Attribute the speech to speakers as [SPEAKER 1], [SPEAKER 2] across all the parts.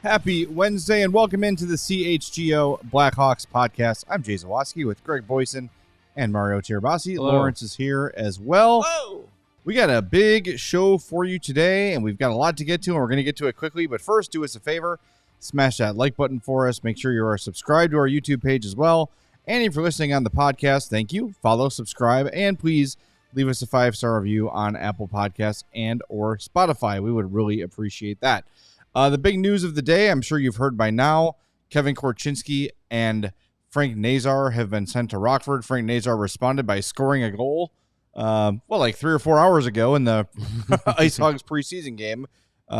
[SPEAKER 1] Happy Wednesday and welcome into the CHGO Blackhawks Podcast. I'm Jay Zawaski with Greg Boysen and Mario Tirabassi.
[SPEAKER 2] Hello.
[SPEAKER 1] Lawrence is here as well.
[SPEAKER 2] Whoa!
[SPEAKER 1] We got a big show for you today, and we've got a lot to get to, and we're going to get to it quickly. But first, do us a favor. Smash that like button for us. Make sure you are subscribed to our YouTube page as well. And if you're listening on the podcast, thank you. Follow, subscribe, and please leave us a 5-star review on Apple Podcasts and or Spotify. We would really appreciate that. The big news of the day, I'm sure you've heard by now, Kevin Korchinski and Frank Nazar have been sent to Rockford. Frank Nazar responded by scoring a goal, like 3 or 4 hours ago in the IceHogs preseason game.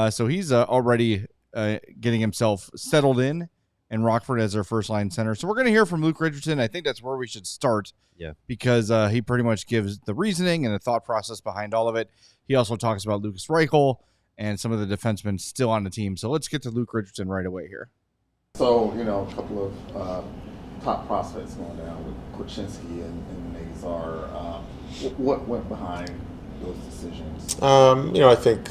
[SPEAKER 1] So he's already getting himself settled in Rockford as their first-line center. So we're going to hear from Luke Richardson. I think that's where we should start.
[SPEAKER 2] Yeah.
[SPEAKER 1] Because he pretty much gives the reasoning and the thought process behind all of it. He also talks about Lucas Reichel and some of the defensemen still on the team. So let's get to Luke Richardson right away here.
[SPEAKER 3] So, a couple of top prospects going down with Korchinski and Nazar. What went behind those decisions?
[SPEAKER 4] I think,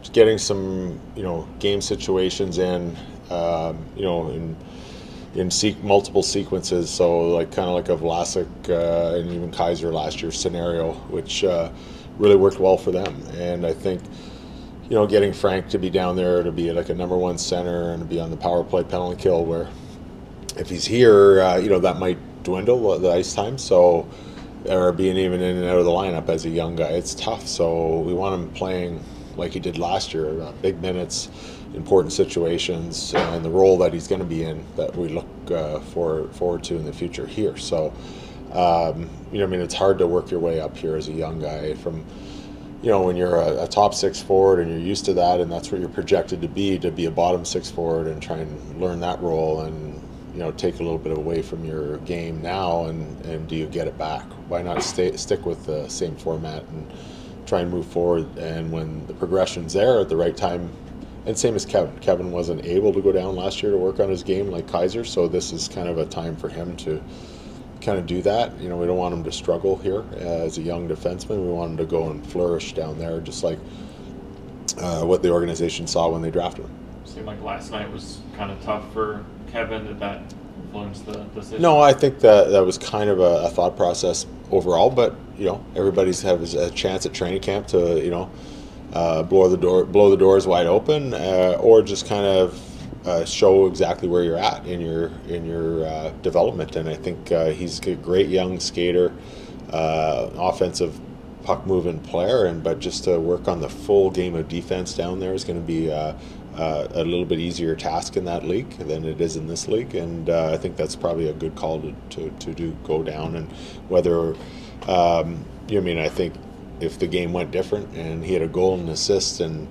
[SPEAKER 4] just getting some, game situations in multiple sequences. So, kind of like a Vlasic and even Kaiser last year's scenario, which really worked well for them. And I think, getting Frank to be down there to be like a number one center and to be on the power play penalty kill, where if he's here, that might dwindle the ice time. So, or being even in and out of the lineup as a young guy, it's tough. So we want him playing like he did last year, big minutes, important situations, and the role that he's going to be in that we look forward to in the future here. So, it's hard to work your way up here as a young guy from, when you're a top six forward and you're used to that and that's what you're projected to be a bottom six forward and try and learn that role and, take a little bit away from your game now and do you get it back? Why not stick with the same format and try and move forward? And when the progression's there at the right time, and same as Kevin. Kevin wasn't able to go down last year to work on his game like Kaiser, so this is kind of a time for him to kind of do that. We don't want him to struggle here as a young defenseman. We want him to go and flourish down there, just like what the organization saw when they drafted him.
[SPEAKER 2] Seemed like last night was kind of tough for Kevin. Did that influence the decision?
[SPEAKER 4] No, I think that was kind of a thought process overall, but everybody's has a chance at training camp to blow the doors wide open, or just kind of show exactly where you're at in your development. And I think he's a great young skater, offensive puck moving player, but just to work on the full game of defense down there is going to be a little bit easier task in that league than it is in this league. And I think that's probably a good call to go down. And whether I think if the game went different and he had a goal and an assist and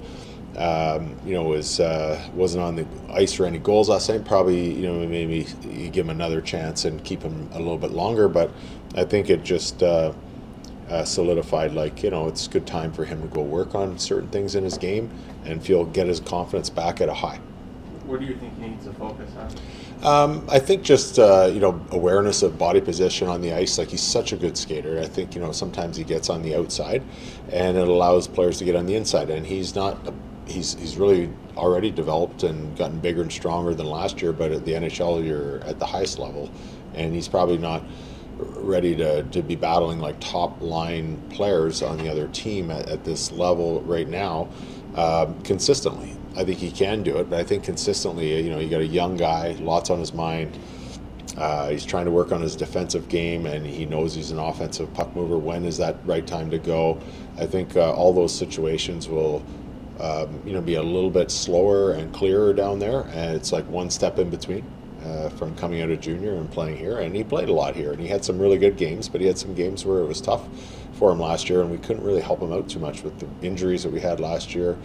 [SPEAKER 4] wasn't on the ice for any goals last night, probably, maybe you give him another chance and keep him a little bit longer. But I think it just solidified, it's a good time for him to go work on certain things in his game and get his confidence back at a high.
[SPEAKER 2] Where do you think he needs to focus on?
[SPEAKER 4] I think just, awareness of body position on the ice. He's such a good skater. I think, sometimes he gets on the outside and it allows players to get on the inside. And he's really already developed and gotten bigger and stronger than last year, but at the NHL, you're at the highest level. And he's probably not ready to be battling like top line players on the other team at this level right now consistently. I think he can do it, but I think consistently, you got a young guy, lots on his mind. He's trying to work on his defensive game, and he knows he's an offensive puck mover. When is that right time to go? I think all those situations will, be a little bit slower and clearer down there, and it's like one step in between. from coming out of junior and playing here, and he played a lot here, and he had some really good games, but he had some games where it was tough for him last year, and we couldn't really help him out too much with the injuries that we had last year,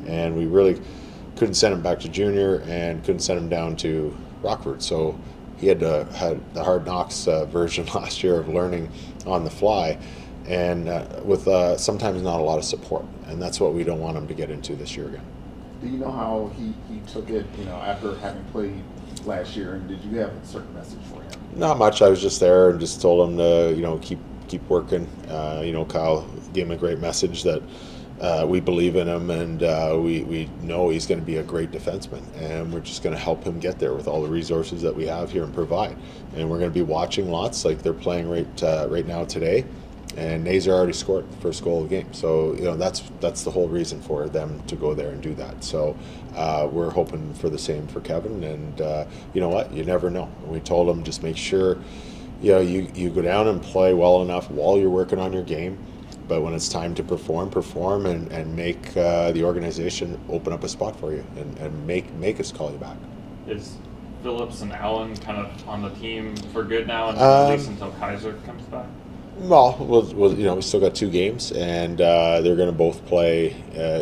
[SPEAKER 4] and we really couldn't send him back to junior and couldn't send him down to Rockford. So he had the hard knocks version last year of learning on the fly, and with sometimes not a lot of support, and that's what we don't want him to get into this year again.
[SPEAKER 3] Do you know how he took it, after having played last year, and did you have a certain message for him?
[SPEAKER 4] Not much. I was just there and just told him to, keep working. Kyle gave him a great message that we believe in him, and we know he's going to be a great defenseman, and we're just going to help him get there with all the resources that we have here and provide. And we're going to be watching lots, like they're playing right now today. And Nazar already scored the first goal of the game, so that's the whole reason for them to go there and do that. So we're hoping for the same for Kevin, and you know what? You never know. We told him just make sure you go down and play well enough while you're working on your game, but when it's time to perform and make the organization open up a spot for you and make us call you back.
[SPEAKER 2] Is Phillips and Allen kind of on the team for good now, and at least until Kaiser comes back?
[SPEAKER 4] Well, we still got 2 games, and they're going to both play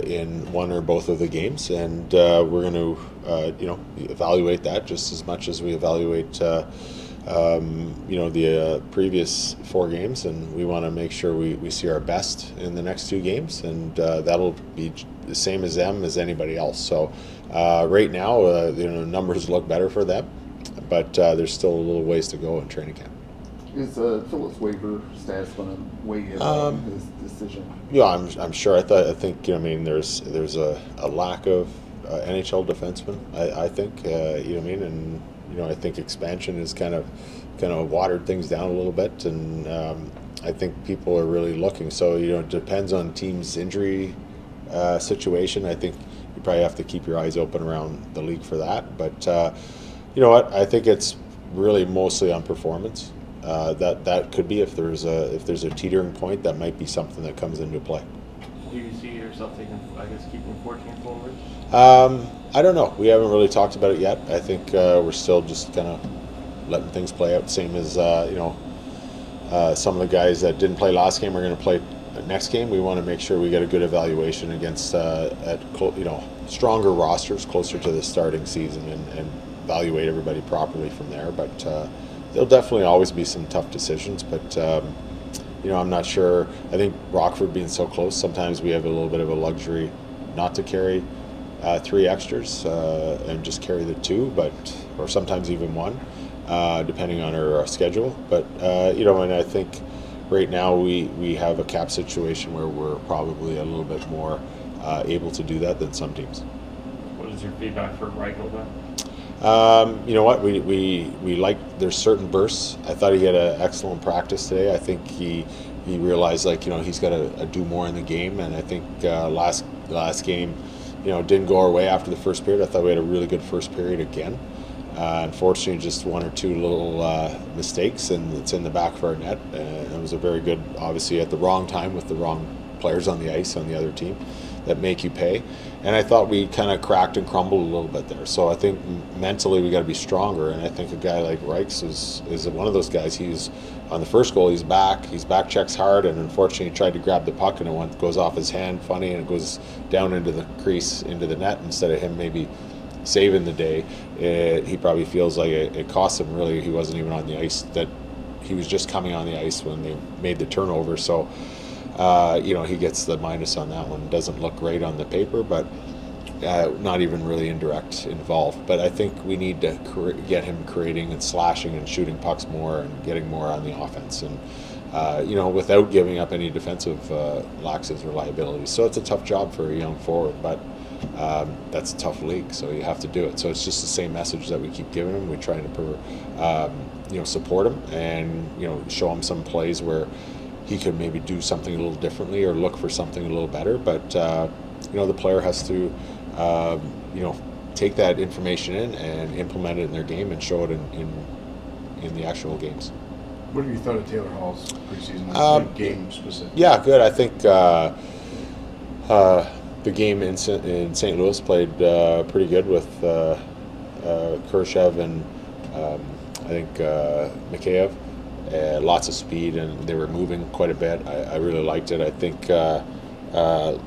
[SPEAKER 4] in one or both of the games, and we're going to, evaluate that just as much as we evaluate, the previous 4 games, and we want to make sure we see our best in the next 2 games, and that'll be the same as them as anybody else. So right now, numbers look better for them, but there's still a little ways to go in training camp.
[SPEAKER 3] Is Phillips' waiver status going to weigh in on his decision?
[SPEAKER 4] Yeah, I'm sure. I think there's a lack of NHL defensemen. I think and I think expansion has kind of watered things down a little bit, and I think people are really looking. So it depends on team's injury situation. I think you probably have to keep your eyes open around the league for that. But you know what? I think it's really mostly on performance. That could be if there's a teetering point, that might be something that comes into play.
[SPEAKER 2] Do you see yourself keeping 14 forwards?
[SPEAKER 4] I don't know. We haven't really talked about it yet. I think we're still just kind of letting things play out. Same as some of the guys that didn't play last game are going to play next game. We want to make sure we get a good evaluation against stronger rosters closer to the starting season and evaluate everybody properly from there. But there'll definitely always be some tough decisions, but I'm not sure. I think Rockford being so close, sometimes we have a little bit of a luxury not to carry 3 extras and just carry the 2, or sometimes even 1, depending on our schedule. But and I think right now we have a cap situation where we're probably a little bit more able to do that than some teams.
[SPEAKER 2] What is your feedback for Reichel then?
[SPEAKER 4] You know what, we like, there's certain bursts. I thought he had an excellent practice today. I think he realized he's got to do more in the game, and I think last game didn't go our way after the first period. I thought we had a really good first period again. Unfortunately, just 1 or 2 little mistakes, and it's in the back of our net. And it was a very good, obviously at the wrong time with the wrong players on the ice on the other team that make you pay. And I thought we kind of cracked and crumbled a little bit there. So I think mentally we got to be stronger. And I think a guy like Reichel is one of those guys. He's on the first goal. He's back checks hard, and unfortunately he tried to grab the puck and it goes off his hand funny, and it goes down into the crease into the net instead of him maybe saving the day. He probably feels like it cost him. Really, he wasn't even on the ice. That he was just coming on the ice when they made the turnover. So. He gets the minus on that one. Doesn't look great on the paper, but not even really involved. But I think we need to get him creating and slashing and shooting pucks more and getting more on the offense, and without giving up any defensive laxes or liabilities. So it's a tough job for a young forward, but that's a tough league, so you have to do it. So it's just the same message that we keep giving him. We try to support him and show him some plays where he could maybe do something a little differently or look for something a little better, but the player has to take that information in and implement it in their game and show it in the actual games.
[SPEAKER 5] What have you thought of Taylor Hall's preseason game specific?
[SPEAKER 4] Yeah, good. I think the game in St. Louis played pretty good with Khrushchev and I think Mikheyev, lots of speed, and they were moving quite a bit. I really liked it. I think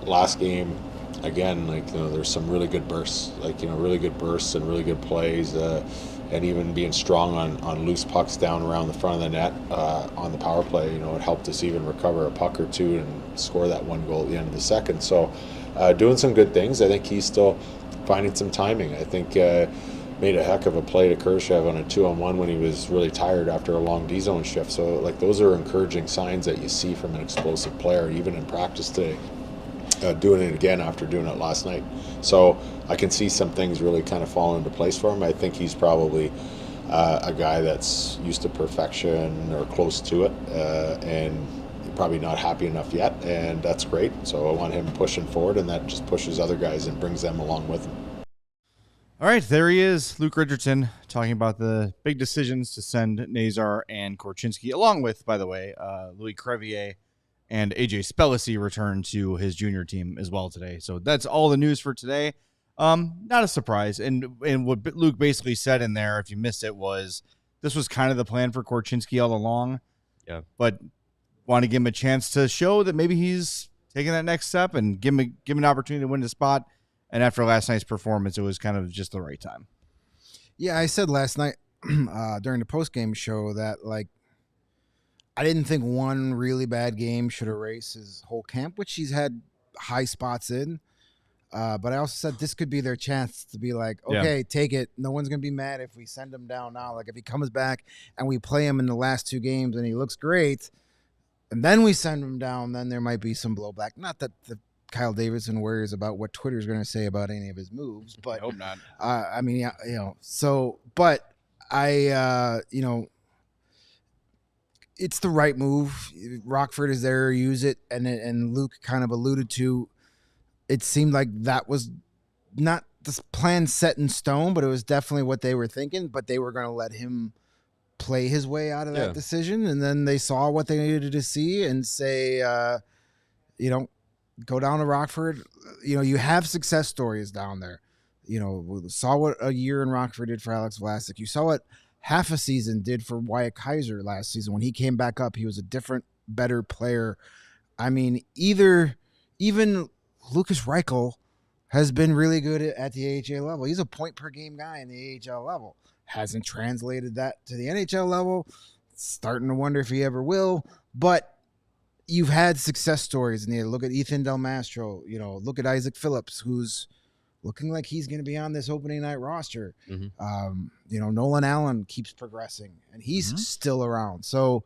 [SPEAKER 4] last game, again, there's some really good bursts, really good bursts and really good plays, and even being strong on loose pucks down around the front of the net on the power play. It helped us even recover a puck or two and score that one goal at the end of the second. So doing some good things. I think he's still finding some timing. I think made a heck of a play to Kurashev on a 2-on-1 when he was really tired after a long D-zone shift. So those are encouraging signs that you see from an explosive player, even in practice today. Doing it again after doing it last night. So I can see some things really kind of fall into place for him. I think he's probably a guy that's used to perfection or close to it, and probably not happy enough yet, and that's great. So I want him pushing forward, and that just pushes other guys and brings them along with him.
[SPEAKER 1] All right, there he is, Luke Richardson, talking about the big decisions to send Nazar and Korchinski, along with, by the way, Louis Crevier and AJ Spellacy returned to his junior team as well today. So that's all the news for today. Not a surprise. And what Luke basically said in there, if you missed it, was this was kind of the plan for Korchinski all along.
[SPEAKER 6] Yeah.
[SPEAKER 1] But want to give him a chance to show that maybe he's taking that next step and give him an opportunity to win the spot. And after last night's performance, it was kind of just the right time.
[SPEAKER 7] Yeah, I said last night during the post-game show that, I didn't think one really bad game should erase his whole camp, which he's had high spots in. But I also said this could be their chance to be like, okay, take it. No one's going to be mad if we send him down now. If he comes back and we play him in the last two games and he looks great, and then we send him down, then there might be some blowback. Not that the Kyle Davidson worries about what Twitter's going to say about any of his moves, but
[SPEAKER 1] I hope not.
[SPEAKER 7] It's the right move. Rockford is there, use it, and Luke kind of alluded to. It seemed like that was not the plan set in stone, but it was definitely what they were thinking. But they were going to let him play his way out of that decision, and then they saw what they needed to see and say, go down to Rockford. You have success stories down there. We saw what a year in Rockford did for Alex Vlasic. You saw what half a season did for Wyatt Kaiser last season. When he came back up, he was a different, better player. I mean, even Lucas Reichel has been really good at the AHL level. He's a point-per-game guy in the AHL level. Hasn't translated that to the NHL level. Starting to wonder if he ever will. But you've had success stories in there. Look at Ethan Del Mastro. Look at Isaac Phillips, who's looking like he's going to be on this opening night roster.
[SPEAKER 6] Mm-hmm.
[SPEAKER 7] Nolan Allen keeps progressing, and he's still around. So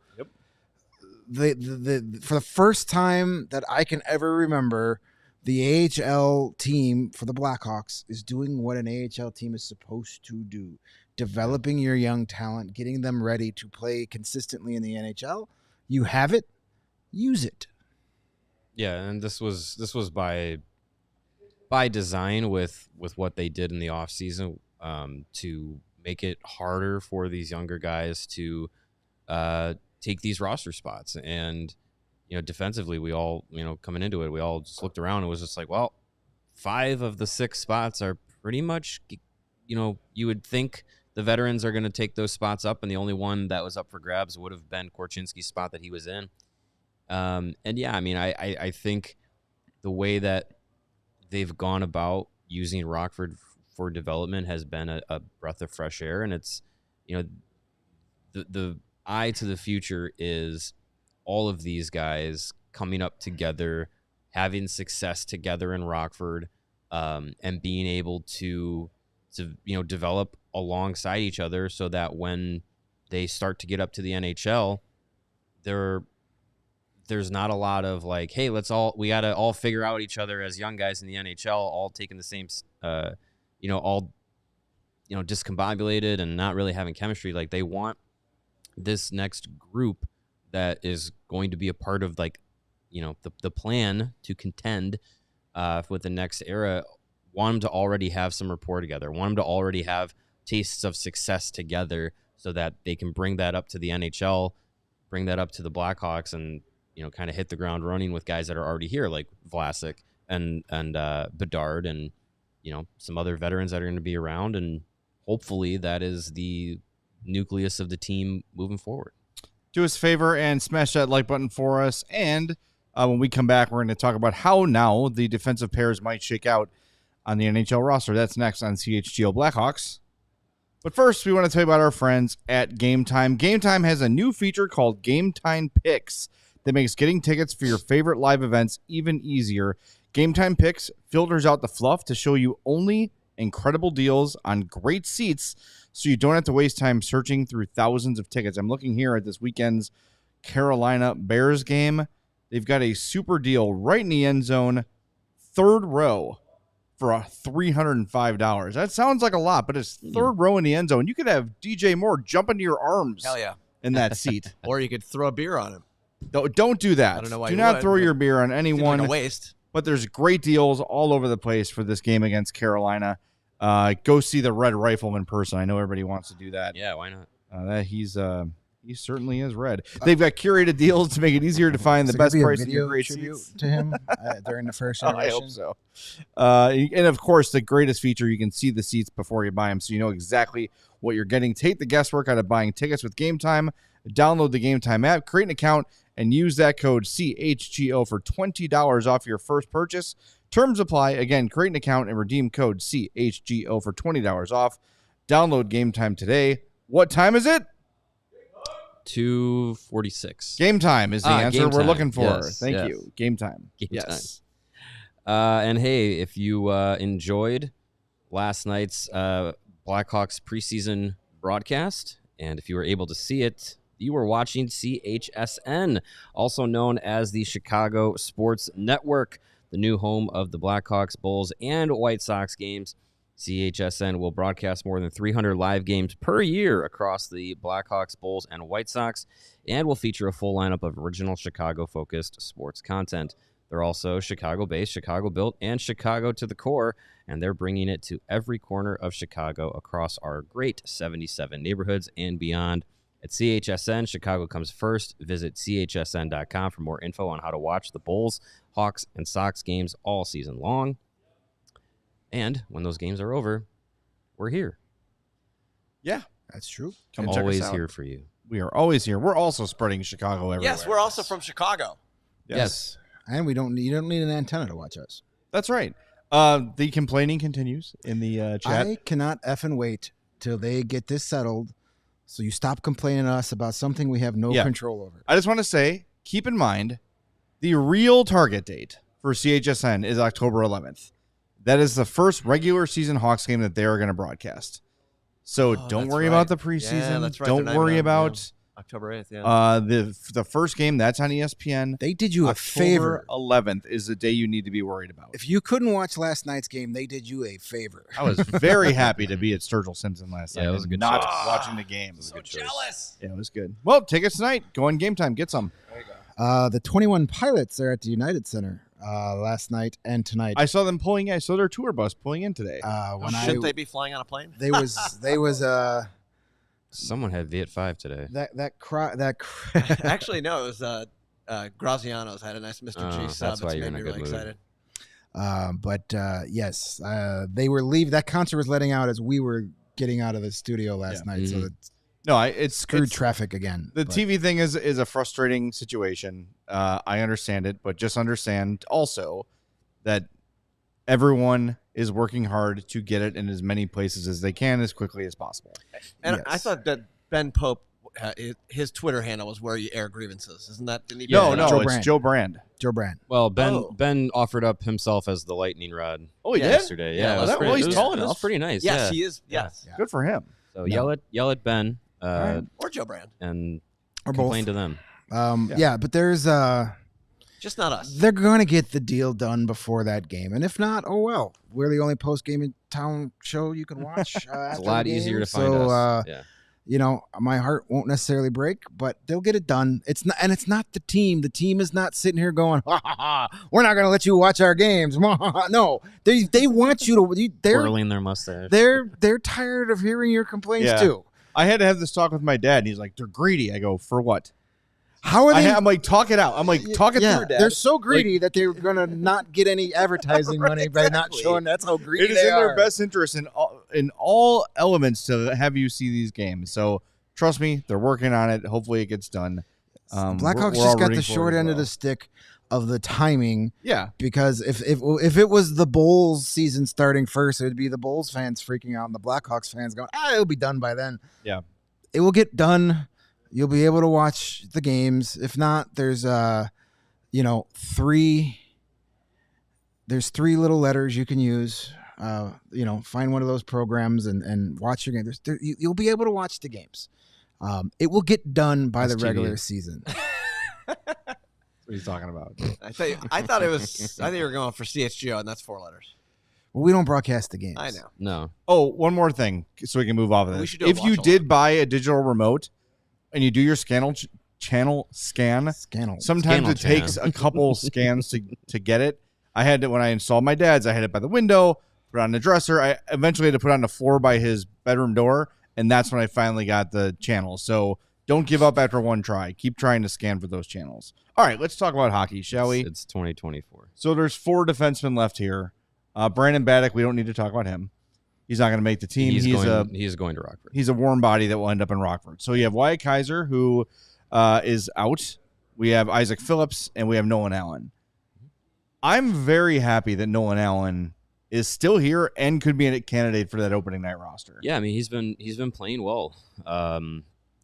[SPEAKER 7] the for the first time that I can ever remember, the AHL team for the Blackhawks is doing what an AHL team is supposed to do, developing your young talent, getting them ready to play consistently in the NHL. You have it, use it.
[SPEAKER 6] Yeah, and this was by design with what they did in the offseason to make it harder for these younger guys to take these roster spots. And defensively, we all, coming into it, we all just looked around and was just like, well, 5 of the 6 spots are pretty much, you would think the veterans are going to take those spots up, and the only one that was up for grabs would have been Korchinski's spot that he was in. I think the way that they've gone about using Rockford for development has been a breath of fresh air, and it's, the eye to the future is all of these guys coming up together, having success together in Rockford, and being able to develop alongside each other so that when they start to get up to the NHL, there's not a lot of like, hey, we got to all figure out each other as young guys in the NHL, all taking the same, all discombobulated and not really having chemistry. Like, they want this next group that is going to be a part of the plan to contend with the next era. Want them to already have some rapport together. Want them to already have tastes of success together so that they can bring that up to the NHL, bring that up to the Blackhawks, and kind of hit the ground running with guys that are already here, like Vlasic and Bedard, and some other veterans that are going to be around. And hopefully that is the nucleus of the team moving forward.
[SPEAKER 1] Do us a favor and smash that like button for us. And when we come back, we're going to talk about how now the defensive pairs might shake out on the NHL roster. That's next on CHGO Blackhawks. But first, we want to tell you about our friends at Game Time. Game Time has a new feature called Game Time Picks that makes getting tickets for your favorite live events even easier. Game Time Picks filters out the fluff to show you only incredible deals on great seats, so you don't have to waste time searching through thousands of tickets. I'm looking here at this weekend's Carolina Bears game. They've got a super deal right in the end zone, third row, for $305. That sounds like a lot, but it's third row in the end zone. You could have DJ Moore jump into your arms in that seat.
[SPEAKER 8] Or you could throw a beer on him.
[SPEAKER 1] Don't do that.
[SPEAKER 8] I don't know why
[SPEAKER 1] do
[SPEAKER 8] you
[SPEAKER 1] not
[SPEAKER 8] would,
[SPEAKER 1] throw
[SPEAKER 8] but
[SPEAKER 1] your beer on anyone.
[SPEAKER 8] Seems like a waste.
[SPEAKER 1] But there's great deals all over the place for this game against Carolina. Go see the Red Rifle in person. I know everybody wants to do that.
[SPEAKER 6] Yeah, why not?
[SPEAKER 1] He certainly is red. They've got curated deals to make it easier to find the best price and great seats
[SPEAKER 7] to him during the first
[SPEAKER 1] I
[SPEAKER 7] generation.
[SPEAKER 1] hope so. And of course, the greatest feature, you can see the seats before you buy them, so you know exactly what you're getting. Take the guesswork out of buying tickets with Game Time. Download the Game Time app, create an account, and use that code CHGO for $20 off your first purchase. Terms apply. Again, create an account and redeem code CHGO for $20 off. Download Game Time today. What time is it?
[SPEAKER 6] 2:46.
[SPEAKER 1] Game time is the answer
[SPEAKER 6] Game
[SPEAKER 1] we're
[SPEAKER 6] Time.
[SPEAKER 1] looking for.
[SPEAKER 6] Yes,
[SPEAKER 1] Thank
[SPEAKER 6] yes.
[SPEAKER 1] you. Game time.
[SPEAKER 6] Game
[SPEAKER 1] yes.
[SPEAKER 6] And hey, if you enjoyed last night's Blackhawks preseason broadcast, and if you were able to see it, you were watching CHSN, also known as the Chicago Sports Network, the new home of the Blackhawks, Bulls, and White Sox games. CHSN will broadcast more than 300 live games per year across the Blackhawks, Bulls, and White Sox, and will feature a full lineup of original Chicago-focused sports content. They're also Chicago-based, Chicago-built, and Chicago to the core, and they're bringing it to every corner of Chicago across our great 77 neighborhoods and beyond. At CHSN, Chicago comes first. Visit chsn.com for more info on how to watch the Bulls, Hawks, and Sox games all season long. And when those games are over, we're here.
[SPEAKER 1] Yeah,
[SPEAKER 7] That's true.
[SPEAKER 1] come check us
[SPEAKER 6] Always
[SPEAKER 1] out.
[SPEAKER 6] here for you.
[SPEAKER 1] We are always here. We're also spreading Chicago everywhere.
[SPEAKER 8] Yes, we're also from Chicago.
[SPEAKER 6] Yes.
[SPEAKER 7] And you don't need an antenna to watch us.
[SPEAKER 1] That's right. The complaining continues in the chat.
[SPEAKER 7] I cannot effing wait till they get this settled, so you stop complaining to us about something we have no
[SPEAKER 1] Yeah.
[SPEAKER 7] control over.
[SPEAKER 1] I just want to say, keep in mind, the real target date for CHSN is October 11th. That is the first regular season Hawks game that they are going to broadcast. So don't
[SPEAKER 8] that's
[SPEAKER 1] worry
[SPEAKER 8] right.
[SPEAKER 1] about the preseason.
[SPEAKER 8] Yeah, that's right. They're
[SPEAKER 1] Don't
[SPEAKER 8] not
[SPEAKER 1] worry
[SPEAKER 8] even on,
[SPEAKER 1] about
[SPEAKER 8] October 8th, yeah.
[SPEAKER 1] the first game. That's on ESPN.
[SPEAKER 7] They did you a favor.
[SPEAKER 1] 11th is the day you need to be worried about.
[SPEAKER 7] If you couldn't watch last night's game, they did you a favor.
[SPEAKER 1] I was very happy to be at Sturgill Simpson last night.
[SPEAKER 6] Yeah, it was a
[SPEAKER 1] and
[SPEAKER 6] good
[SPEAKER 1] not
[SPEAKER 6] choice.
[SPEAKER 1] watching the game.
[SPEAKER 8] So jealous.
[SPEAKER 1] Yeah, it was good. Well, tickets tonight. Go on Game Time. Get some.
[SPEAKER 7] The 21 Pilots are at the United Center last night and tonight.
[SPEAKER 1] I saw them pulling. I saw their tour bus pulling in today.
[SPEAKER 7] When
[SPEAKER 8] Shouldn't they be flying on a plane?
[SPEAKER 7] they was
[SPEAKER 6] Someone had Viet 5 today.
[SPEAKER 8] Actually, no, it was Graziano's had a nice Mr.
[SPEAKER 6] Oh,
[SPEAKER 8] G sub.
[SPEAKER 6] that's why
[SPEAKER 8] It's
[SPEAKER 6] you're in
[SPEAKER 8] made
[SPEAKER 6] a
[SPEAKER 8] me
[SPEAKER 6] good
[SPEAKER 8] really
[SPEAKER 6] mood.
[SPEAKER 8] excited.
[SPEAKER 7] Yes, they were leaving. That concert was letting out as we were getting out of the studio last night, so
[SPEAKER 6] Mhm.
[SPEAKER 7] it
[SPEAKER 1] No, it's
[SPEAKER 7] screwed
[SPEAKER 1] it's-
[SPEAKER 7] traffic again.
[SPEAKER 1] The
[SPEAKER 7] but-
[SPEAKER 1] TV thing is a frustrating situation. I understand it, but just understand also that everyone is working hard to get it in as many places as they can as quickly as possible.
[SPEAKER 8] And I
[SPEAKER 7] Yes.
[SPEAKER 8] thought that Ben Pope, his Twitter handle was where you air grievances. Isn't that? Didn't he
[SPEAKER 1] No,
[SPEAKER 8] put
[SPEAKER 1] no,
[SPEAKER 8] that
[SPEAKER 7] Joe
[SPEAKER 8] up?
[SPEAKER 1] it's
[SPEAKER 7] Brand.
[SPEAKER 1] Joe Brand.
[SPEAKER 7] Joe Brand.
[SPEAKER 6] Well, Ben
[SPEAKER 8] Oh.
[SPEAKER 6] Ben offered up himself as the lightning rod.
[SPEAKER 1] Oh, he did?
[SPEAKER 6] yesterday.
[SPEAKER 8] Yeah,
[SPEAKER 6] Yeah, it
[SPEAKER 8] well,
[SPEAKER 6] was
[SPEAKER 8] that-
[SPEAKER 6] pretty-
[SPEAKER 8] well, he's
[SPEAKER 6] it was-
[SPEAKER 1] tall
[SPEAKER 6] It was
[SPEAKER 1] enough.
[SPEAKER 6] pretty nice.
[SPEAKER 8] Yes,
[SPEAKER 6] yeah.
[SPEAKER 8] he is. Yes.
[SPEAKER 7] Yeah.
[SPEAKER 1] Good for him.
[SPEAKER 6] So
[SPEAKER 7] No.
[SPEAKER 6] yell at Ben
[SPEAKER 1] right.
[SPEAKER 8] Or Joe Brand.
[SPEAKER 6] and
[SPEAKER 7] Or
[SPEAKER 6] complain
[SPEAKER 7] both.
[SPEAKER 6] to them.
[SPEAKER 7] Yeah, but there's
[SPEAKER 8] Just not us.
[SPEAKER 7] they're going to get the deal done before that game, and if not, oh well. We're the only post game in town show you can watch.
[SPEAKER 6] It's
[SPEAKER 7] After
[SPEAKER 6] a lot
[SPEAKER 7] the
[SPEAKER 6] easier
[SPEAKER 7] game.
[SPEAKER 6] to find
[SPEAKER 7] so,
[SPEAKER 6] us. Yeah.
[SPEAKER 7] You know, my heart won't necessarily break, but they'll get it done. It's not, and it's not the team. The team is not sitting here going, ha, ha, ha, we're not going to let you watch our games. No, they want you to.
[SPEAKER 6] Twirling their mustache.
[SPEAKER 7] They're tired of hearing your complaints
[SPEAKER 1] Yeah.
[SPEAKER 7] too.
[SPEAKER 1] I had to have this talk with my dad, and he's like, "They're greedy." I go, "For what?"
[SPEAKER 7] How are they?
[SPEAKER 1] I'm like, "Talk it out." I'm like, "Talk it
[SPEAKER 7] yeah,
[SPEAKER 1] through, Dad."
[SPEAKER 7] they're so greedy that they're gonna not get any advertising money by not
[SPEAKER 1] exactly.
[SPEAKER 7] showing. That's how greedy
[SPEAKER 1] It is
[SPEAKER 7] they
[SPEAKER 1] in
[SPEAKER 7] are.
[SPEAKER 1] their best interest, and all elements to have you see these games. So trust me, they're working on it. Hopefully it gets done.
[SPEAKER 7] The Blackhawks
[SPEAKER 1] we're
[SPEAKER 7] just
[SPEAKER 1] all
[SPEAKER 7] got
[SPEAKER 1] rooting
[SPEAKER 7] the
[SPEAKER 1] for
[SPEAKER 7] short
[SPEAKER 1] it as
[SPEAKER 7] end of
[SPEAKER 1] well.
[SPEAKER 7] the stick of the timing.
[SPEAKER 1] Yeah.
[SPEAKER 7] Because if it was the Bulls season starting first, it would be the Bulls fans freaking out and the Blackhawks fans going, it'll be done by then.
[SPEAKER 1] Yeah.
[SPEAKER 7] It will get done. You'll be able to watch the games. If not, there's three little letters you can use. Find one of those programs and watch your game. You'll be able to watch the games. It will get done by the regular season.
[SPEAKER 1] That's what he's talking about.
[SPEAKER 8] I thought you were going for CHGO, and that's 4 letters.
[SPEAKER 7] Well, we don't broadcast the games.
[SPEAKER 8] I know.
[SPEAKER 6] No.
[SPEAKER 1] Oh, one more thing so we can move off of this.
[SPEAKER 8] We should do a
[SPEAKER 1] If you
[SPEAKER 8] watch-along.
[SPEAKER 1] did buy a digital remote and you do your channel scan, sometimes it takes a couple scans to get it. I had it when I installed my dad's. I had it by the window, put it on the dresser. I eventually had to put it on the floor by his bedroom door, and that's when I finally got the channel. So don't give up after one try. Keep trying to scan for those channels. All right, let's talk about hockey, shall we?
[SPEAKER 6] It's 2024.
[SPEAKER 1] So there's 4 defensemen left here. Brandon Baddock, we don't need to talk about him. He's not going to make the team.
[SPEAKER 6] He's going to Rockford.
[SPEAKER 1] He's a warm body that will end up in Rockford. So you have Wyatt Kaiser, who is out. We have Isaac Phillips, and we have Nolan Allen. I'm very happy that Nolan Allen is still here and could be a candidate for that opening night roster.
[SPEAKER 6] Yeah, I mean he's been playing well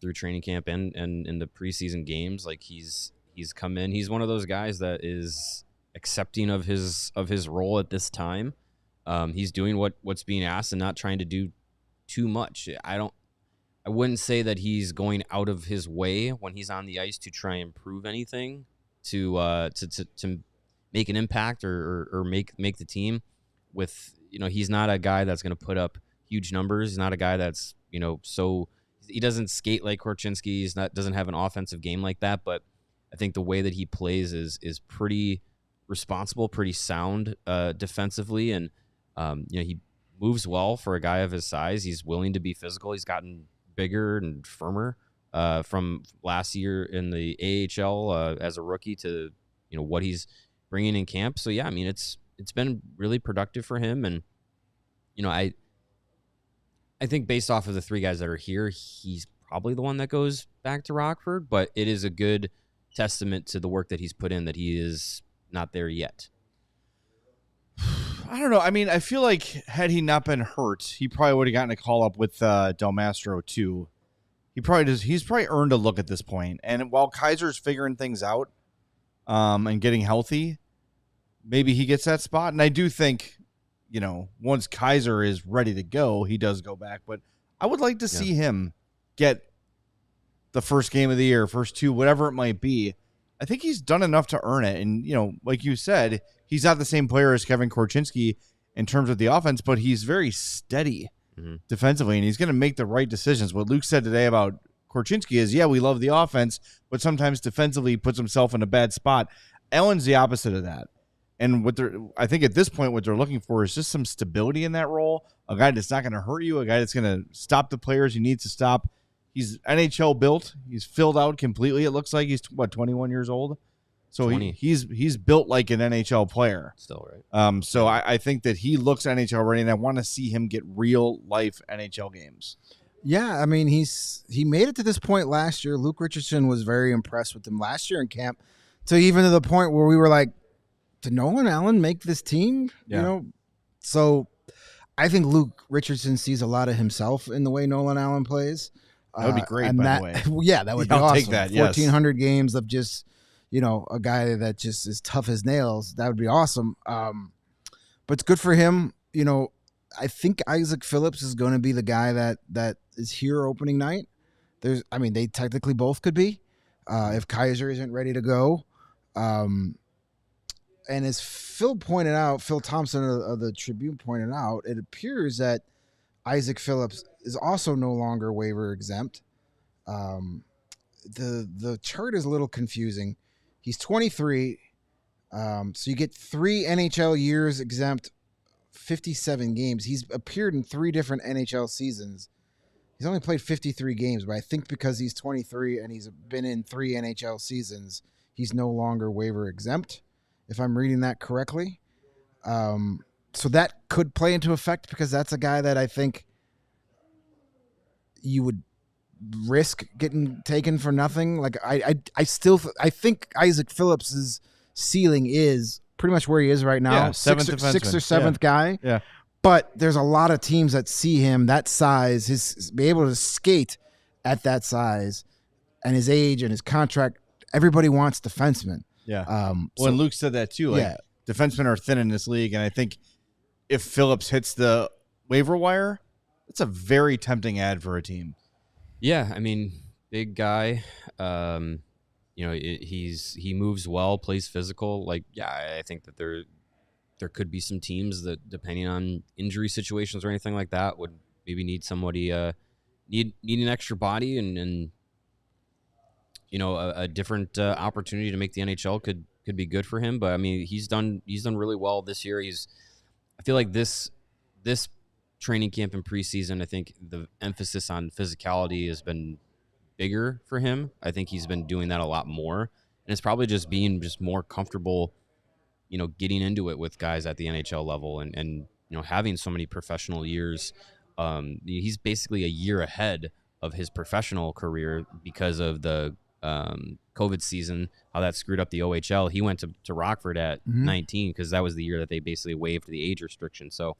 [SPEAKER 6] through training camp and in the preseason games. Like he's come in. He's one of those guys that is accepting of his role at this time. He's doing what's being asked and not trying to do too much. I wouldn't say that he's going out of his way when he's on the ice to try and prove anything to make an impact or make the team. With he's not a guy that's going to put up huge numbers. He's not a guy that's so he doesn't skate like Korchinski. Doesn't have an offensive game like that. But I think the way that he plays is pretty responsible, pretty sound defensively, and he moves well for a guy of his size. He's willing to be physical. He's gotten bigger and firmer from last year in the AHL as a rookie to what he's bringing in camp. So yeah, I mean it's been really productive for him, and I think based off of the 3 guys that are here, he's probably the one that goes back to Rockford. But it is a good testament to the work that he's put in that he is not there yet.
[SPEAKER 1] I don't know. I mean, I feel like had he not been hurt, he probably would have gotten a call up with Del Mastro too. He's probably earned a look at this point. And while Kaiser's figuring things out and getting healthy, maybe he gets that spot. And I do think, once Kaiser is ready to go, he does go back. But I would like to see him get the first game of the year, first 2, whatever it might be. I think he's done enough to earn it. And, like you said, he's not the same player as Kevin Korchinski in terms of the offense, but he's very steady defensively, and he's going to make the right decisions. What Luke said today about Korchinski is, we love the offense, but sometimes defensively he puts himself in a bad spot. Allen's the opposite of that. And I think at this point, what they're looking for is just some stability in that role, a guy that's not going to hurt you, a guy that's going to stop the players he needs to stop. He's NHL built. He's filled out completely. It looks like he's 21 years old. So he's built like an NHL player.
[SPEAKER 6] Still, right?
[SPEAKER 1] So I think that he looks NHL ready, and I want to see him get real life NHL games.
[SPEAKER 7] Yeah, I mean he made it to this point last year. Luke Richardson was very impressed with him last year in camp, to even to the point where we were like, did Nolan Allen make this team?
[SPEAKER 1] Yeah.
[SPEAKER 7] So I think Luke Richardson sees a lot of himself in the way Nolan Allen plays.
[SPEAKER 1] That would be great, by the way.
[SPEAKER 7] Yeah, that would be
[SPEAKER 1] I'll
[SPEAKER 7] awesome.
[SPEAKER 1] take that, yes.
[SPEAKER 7] 1,400 games of just, a guy that just is tough as nails. That would be awesome. But it's good for him. I think Isaac Phillips is going to be the guy that is here opening night. They technically both could be if Kaiser isn't ready to go. And as Phil Thompson of the Tribune pointed out, it appears that Isaac Phillips is also no longer waiver exempt. The chart is a little confusing. He's 23, so you get 3 NHL years exempt, 57 games. He's appeared in 3 different NHL seasons. He's only played 53 games, but I think because he's 23 and he's been in 3 NHL seasons, he's no longer waiver exempt, if I'm reading that correctly. so that could play into effect because that's a guy that I think you would risk getting taken for nothing. Like I think Isaac Phillips' ceiling is pretty much where he is right now.
[SPEAKER 1] Yeah, sixth
[SPEAKER 7] or seventh guy.
[SPEAKER 1] Yeah.
[SPEAKER 7] But there's a lot of teams that see him that size, be able to skate at that size, and his age and his contract. Everybody wants defensemen.
[SPEAKER 1] Yeah.
[SPEAKER 7] So,
[SPEAKER 1] and Luke said that too. Like,
[SPEAKER 7] yeah.
[SPEAKER 1] defensemen are thin in this league, and I think if Phillips hits the waiver wire, it's a very tempting ad for a team.
[SPEAKER 6] Yeah, I mean, big guy. He moves well, plays physical. Like, yeah, I think that there could be some teams that, depending on injury situations or anything like that, would maybe need somebody need an extra body and a different opportunity to make the NHL could be good for him. But I mean, he's done really well this year. I feel like this training camp and preseason, I think the emphasis on physicality has been bigger for him. I think he's been doing that a lot more, and it's probably just being more comfortable, getting into it with guys at the NHL level and having so many professional years. He's basically a year ahead of his professional career because of the COVID season, how that screwed up the OHL. He went to Rockford at 19 because that was the year that they basically waived the age restriction. So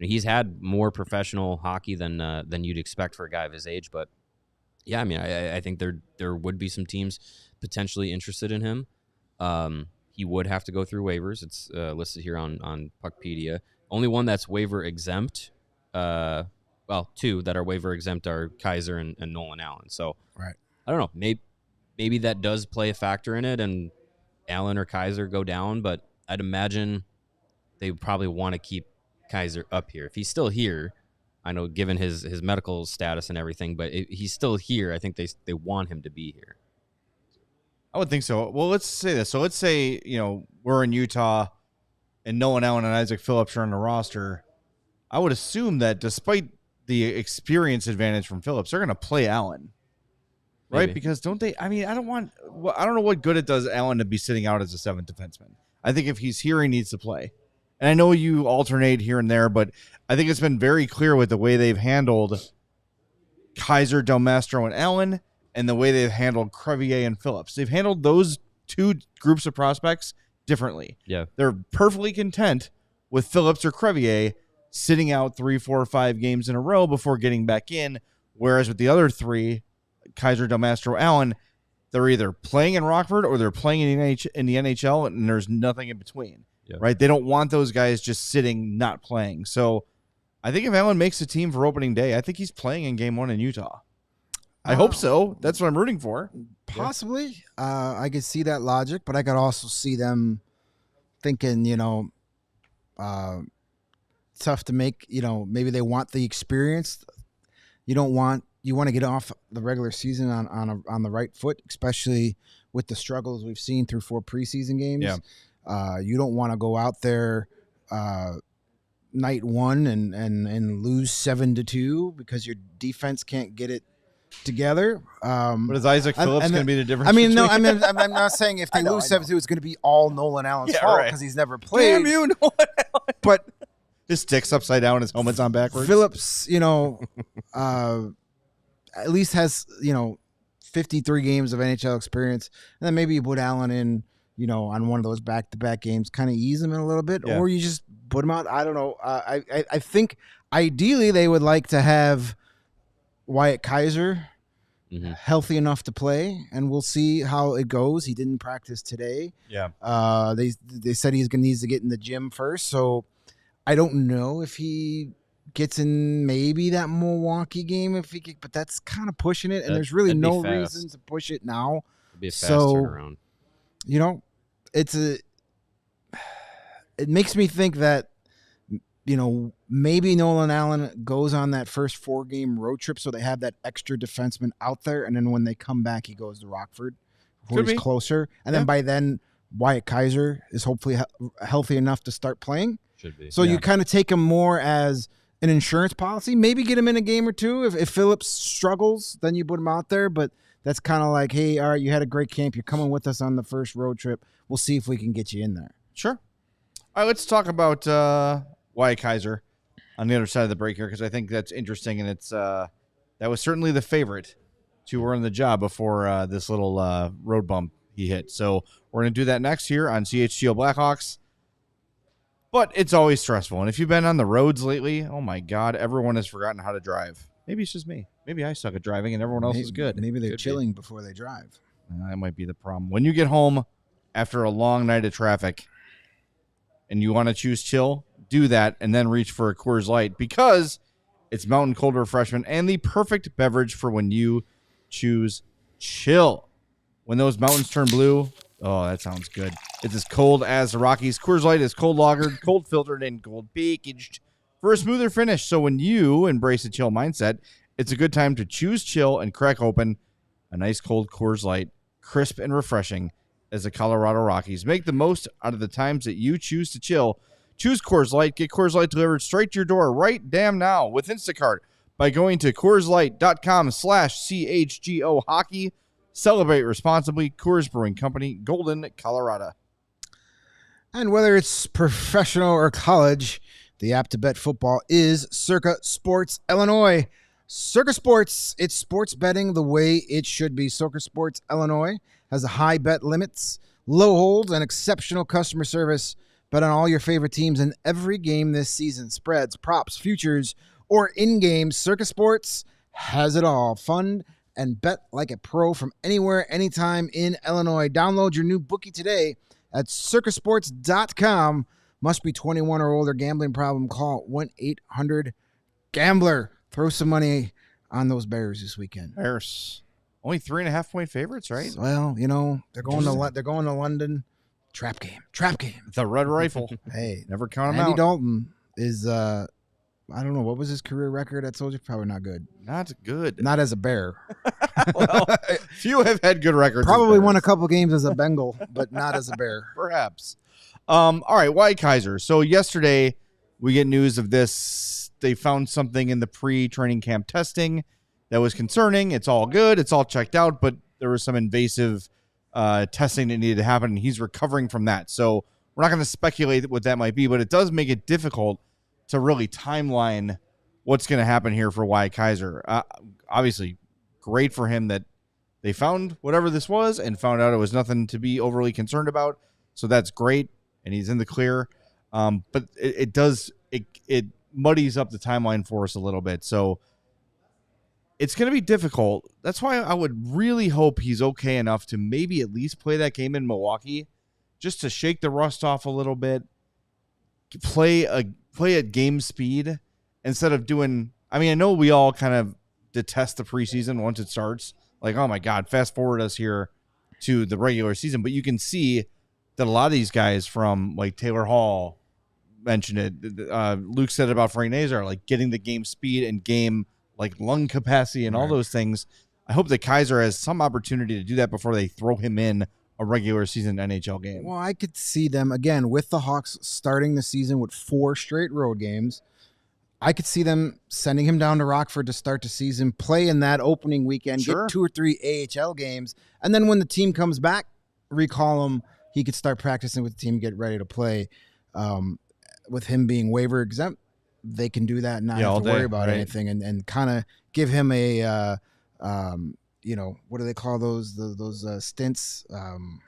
[SPEAKER 6] he's had more professional hockey than you'd expect for a guy of his age. But yeah, I mean, I think there would be some teams potentially interested in him. He would have to go through waivers. It's listed here on Puckpedia. Only one that's waiver exempt. Two that are waiver exempt are Kaiser and Nolan Allen. So
[SPEAKER 7] right.
[SPEAKER 6] I don't know. Maybe that does play a factor in it, and Allen or Kaiser go down. But I'd imagine they would probably want to keep Kaiser up here if he's still here. I know, given his medical status and everything, but he's still here. I think they want him to be here.
[SPEAKER 1] I would think so. Well, let's say this. So let's say, we're in Utah and Nolan Allen and Isaac Phillips are on the roster. I would assume that despite the experience advantage from Phillips, they're going to play Allen. Right?
[SPEAKER 6] Maybe.
[SPEAKER 1] Because don't they? I mean, I don't know what good it does Allen to be sitting out as a seventh defenseman. I think if he's here, he needs to play. And I know you alternate here and there, but I think it's been very clear with the way they've handled Kaiser, Del Mastro, and Allen, and the way they've handled Crevier and Phillips. They've handled those two groups of prospects differently.
[SPEAKER 6] Yeah.
[SPEAKER 1] They're perfectly content with Phillips or Crevier sitting out 3, 4, 5 games in a row before getting back in, whereas with the other three, Kaiser, Del Mastro, Allen, they're either playing in Rockford or they're playing in the NHL, and there's nothing in between.
[SPEAKER 6] Yeah.
[SPEAKER 1] Right? They don't want those guys just sitting, not playing. So I think if Allen makes the team for opening day, I think he's playing in game 1 in Utah. I hope so. That's what I'm rooting for.
[SPEAKER 7] Possibly. I could see that logic, but I could also see them thinking, tough to make, maybe they want the experience. You want to get off the regular season on the right foot, especially with the struggles we've seen through 4 preseason games.
[SPEAKER 1] Yeah.
[SPEAKER 7] You don't want to go out there night 1 and lose 7-2 because your defense can't get it together.
[SPEAKER 1] But is Isaac Phillips going to be the difference?
[SPEAKER 7] I mean, no, I'm not saying if they lose 7-2, it's going to be all Nolan Allen's fault because he's never played.
[SPEAKER 1] Damn you, Nolan Allen.
[SPEAKER 7] But
[SPEAKER 1] his stick's upside down, his helmet's on backwards.
[SPEAKER 7] Phillips, at least has 53 games of NHL experience, and then maybe you put Allen in, on one of those back-to-back games, kind of ease him in a little bit, or you just put him out. I don't know. I think ideally they would like to have Wyatt Kaiser healthy enough to play, and we'll see how it goes. He didn't practice today.
[SPEAKER 1] Yeah.
[SPEAKER 7] They said needs to get in the gym first, so I don't know if he gets in maybe that Milwaukee game but that's kind of pushing it, and there's really no reason to push it now.
[SPEAKER 6] It'd be a fast turnaround.
[SPEAKER 7] It makes me think that maybe Nolan Allen goes on that first 4-game road trip, so they have that extra defenseman out there, and then when they come back, he goes to Rockford, where he's closer, and then by then Wyatt Kaiser is hopefully healthy enough to start playing.
[SPEAKER 6] Should be.
[SPEAKER 7] So you kind of take him more as an insurance policy. Maybe get him in a game or two. If Phillips struggles, then you put him out there. But that's kind of like, hey, all right, you had a great camp. You're coming with us on the first road trip. We'll see if we can get you in there.
[SPEAKER 1] Sure. All right, let's talk about Wyatt Kaiser on the other side of the break here because I think that's interesting, and it's that was certainly the favorite to earn the job before this little road bump he hit. So we're going to do that next here on CHGO Blackhawks. But it's always stressful. And if you've been on the roads lately, oh my God, everyone has forgotten how to drive. Maybe it's just me. Maybe I suck at driving and everyone else is good.
[SPEAKER 7] Maybe they're
[SPEAKER 6] Could
[SPEAKER 7] chilling before they drive.
[SPEAKER 1] That might be the problem. When you get home after a long night of traffic and you want to choose chill, do that and then reach for a Coors Light because it's mountain cold refreshment and the perfect beverage for when you choose chill. When those mountains turn blue, oh, that sounds good. It's as cold as the Rockies. Coors Light is cold lagered, cold filtered, and cold packaged for a smoother finish. So when you embrace a chill mindset, it's a good time to choose chill and crack open a nice cold Coors Light, crisp and refreshing as the Colorado Rockies. Make the most out of the times that you choose to chill. Choose Coors Light. Get Coors Light delivered straight to your door right damn now with Instacart by going to CoorsLight.com/CHGO Hockey. Celebrate responsibly. Coors Brewing Company, Golden, Colorado.
[SPEAKER 7] And whether it's professional or college, the app to bet football is Circa Sports Illinois. Circa Sports, it's sports betting the way it should be. Circa Sports Illinois has a high bet limits, low holds, and exceptional customer service. Bet on all your favorite teams in every game this season. Spreads, props, futures, or in-game. Circa Sports has it all. Fun and bet like a pro from anywhere, anytime in Illinois. Download your new bookie today at circasports.com. Must be 21 or older. Gambling problem, call 1-800-GAMBLER. Throw some money on those Bears this weekend.
[SPEAKER 1] Bears. Only 3.5-point favorites, right?
[SPEAKER 7] Well, you know, they're going to London. Trap game.
[SPEAKER 1] The Red Rifle.
[SPEAKER 7] Hey,
[SPEAKER 1] Never count them
[SPEAKER 7] Andy
[SPEAKER 1] out.
[SPEAKER 7] Dalton is, I don't know, what was his career record at Soldier? Probably not good.
[SPEAKER 1] Not good.
[SPEAKER 7] Not as a Bear.
[SPEAKER 1] Well, few have had good records.
[SPEAKER 7] Probably won a couple games as a Bengal, but not as a Bear.
[SPEAKER 1] Perhaps. All right, Wyatt Kaiser. So yesterday we get news of this. They found something in the pre-training camp testing that was concerning. It's all good. It's all checked out, but there was some invasive testing that needed to happen, and he's recovering from that. So we're not going to speculate what that might be, but it does make it difficult to really timeline what's going to happen here for Wyatt Kaiser. Obviously, great for him that they found whatever this was and found out it was nothing to be overly concerned about. So that's great, and he's in the clear. But it muddies up the timeline for us a little bit. So it's going to be difficult. That's why I would really hope he's okay enough to maybe at least play that game in Milwaukee, just to shake the rust off a little bit, play at game speed instead of doing. I mean, I know we all kind of detest the preseason once it starts. Like, oh my God, fast forward us here to the regular season. But you can see that a lot of these guys from like Taylor Hall mentioned it. Luke said it about Frank Nazar, like getting the game speed and game like lung capacity and all those things. I hope that Kaiser has some opportunity to do that before they throw him in a regular season NHL game.
[SPEAKER 7] Well, I could see them, again, with the Hawks starting the season with 4 straight road games. I could see them sending him down to Rockford to start the season, play in that opening weekend,
[SPEAKER 1] Sure.
[SPEAKER 7] get 2 or 3 AHL games, and then when the team comes back, recall him. He could start practicing with the team, get ready to play. With him being waiver exempt, they can do that and not have to worry about anything, and kind of give him a what do they call those stints?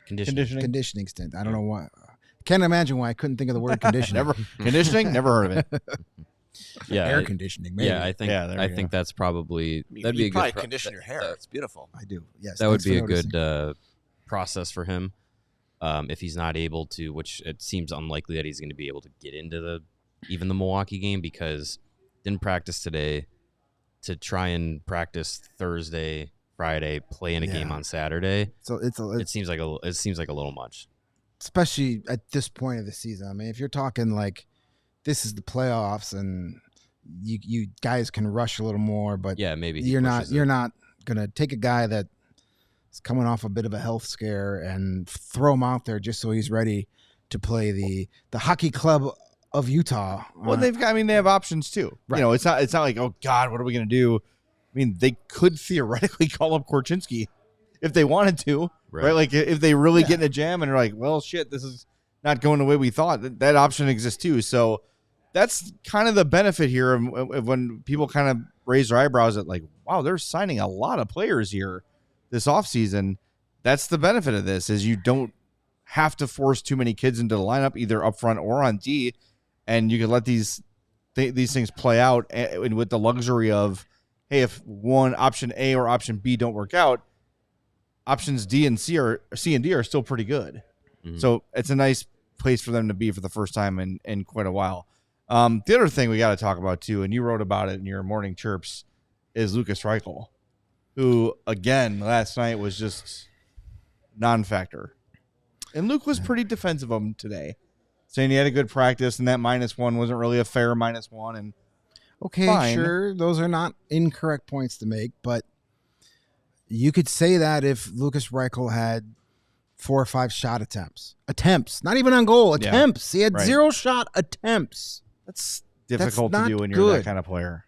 [SPEAKER 7] Conditioning stint. I don't know why. Can't imagine why I couldn't think of the word conditioning.
[SPEAKER 1] Never heard of it.
[SPEAKER 6] Yeah,
[SPEAKER 7] Air conditioning. Maybe.
[SPEAKER 6] Yeah, I think that's probably that'd be
[SPEAKER 8] You
[SPEAKER 6] a
[SPEAKER 8] probably
[SPEAKER 6] good
[SPEAKER 8] condition your hair. It's beautiful.
[SPEAKER 7] I do. Yes,
[SPEAKER 6] that would
[SPEAKER 7] thanks
[SPEAKER 6] be
[SPEAKER 7] for
[SPEAKER 6] a
[SPEAKER 7] noticing.
[SPEAKER 6] good process for him. If he's not able to, which it seems unlikely that he's going to be able to get into even the Milwaukee game, because didn't practice today, to try and practice Thursday, Friday, play in a game on Saturday.
[SPEAKER 7] So
[SPEAKER 6] it seems like a little much,
[SPEAKER 7] especially at this point of the season. I mean, if you're talking like this is the playoffs and you guys can rush a little more, but
[SPEAKER 6] yeah, maybe
[SPEAKER 7] you're not gonna take a guy that is coming off a bit of a health scare and throw him out there just so he's ready to play the hockey club of Utah.
[SPEAKER 1] Well, they have options too.
[SPEAKER 7] Right.
[SPEAKER 1] You know, it's not like, oh God, what are we gonna do? I mean, they could theoretically call up Korchinski if they wanted to, right? Like if they really get in a jam and are like, well, shit, this is not going the way we thought. That option exists too. So that's kind of the benefit here of when people kind of raise their eyebrows at like, wow, they're signing a lot of players here this offseason. That's the benefit of this, is you don't have to force too many kids into the lineup, either up front or on D, and you can let these things play out and with the luxury of, hey, if one option A or option B don't work out, options C and D are still pretty good. Mm-hmm. So it's a nice place for them to be for the first time in quite a while. The other thing we got to talk about too, and you wrote about it in your morning chirps, is Lukas Reichel, who again last night was just non-factor. And Luke was pretty defensive of him today, saying he had a good practice and that -1 wasn't really a fair -1. And
[SPEAKER 7] okay,
[SPEAKER 1] fine. Sure,
[SPEAKER 7] those are not incorrect points to make, but you could say that if Lukas Reichel had 4 or 5 shot attempts, not even on goal, attempts. Yeah, he had 0 shot attempts.
[SPEAKER 1] That's difficult to do when you're that kind of player.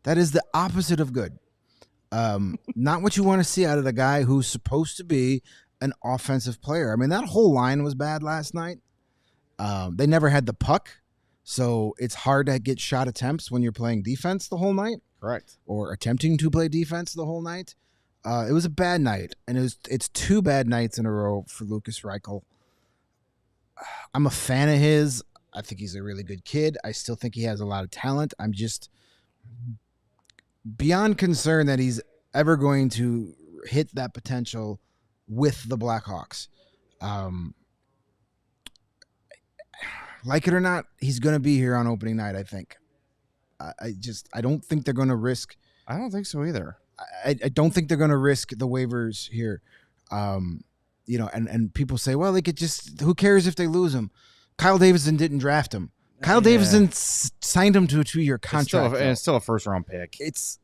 [SPEAKER 7] That is the opposite of good. Not what you want to see out of the guy who's supposed to be an offensive player. I mean, that whole line was bad last night. They never had the puck, so it's hard to get shot attempts when you're playing defense the whole night.
[SPEAKER 1] Correct.
[SPEAKER 7] Or attempting to play defense the whole night. It was a bad night, and it's 2 bad nights in a row for Lukas Reichel. I'm a fan of his. I think he's a really good kid. I still think he has a lot of talent. I'm just beyond concerned that he's ever going to hit that potential with the Blackhawks. Like it or not, he's going to be here on opening night, I think. I don't think they're going to risk.
[SPEAKER 1] I don't think so either.
[SPEAKER 7] I don't think they're going to risk the waivers here. And people say, well, they could just, who cares if they lose him? Kyle Davidson didn't draft him. Kyle Davidson signed him to a 2-year contract.
[SPEAKER 1] It's still a first-round pick.
[SPEAKER 7] It's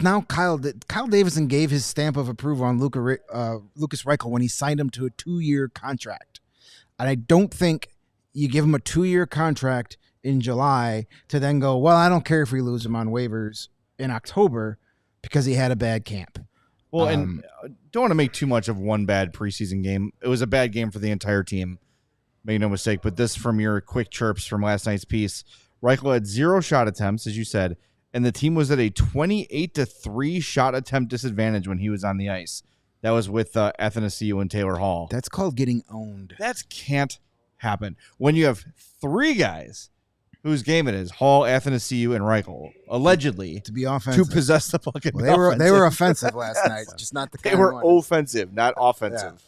[SPEAKER 7] now Kyle Davidson gave his stamp of approval on Lukas Reichel when he signed him to a 2-year contract. And I don't think you give him a 2-year contract in July to then go, well, I don't care if we lose him on waivers in October because he had a bad camp.
[SPEAKER 1] Well, and don't want to make too much of one bad preseason game. It was a bad game for the entire team. Make no mistake. But this from your quick chirps from last night's piece, Reichel had 0 shot attempts, as you said, and the team was at a 28-3 shot attempt disadvantage when he was on the ice. That was with Athanasiou and Taylor Hall.
[SPEAKER 7] That's called getting owned.
[SPEAKER 1] That can't happen. When you have 3 guys whose game it is, Hall, Athanasiou, and Reichel, allegedly,
[SPEAKER 7] to be offensive,
[SPEAKER 1] to possess the puck.
[SPEAKER 7] Well, they were offensive last night, just not the.
[SPEAKER 1] They were offensive, not offensive.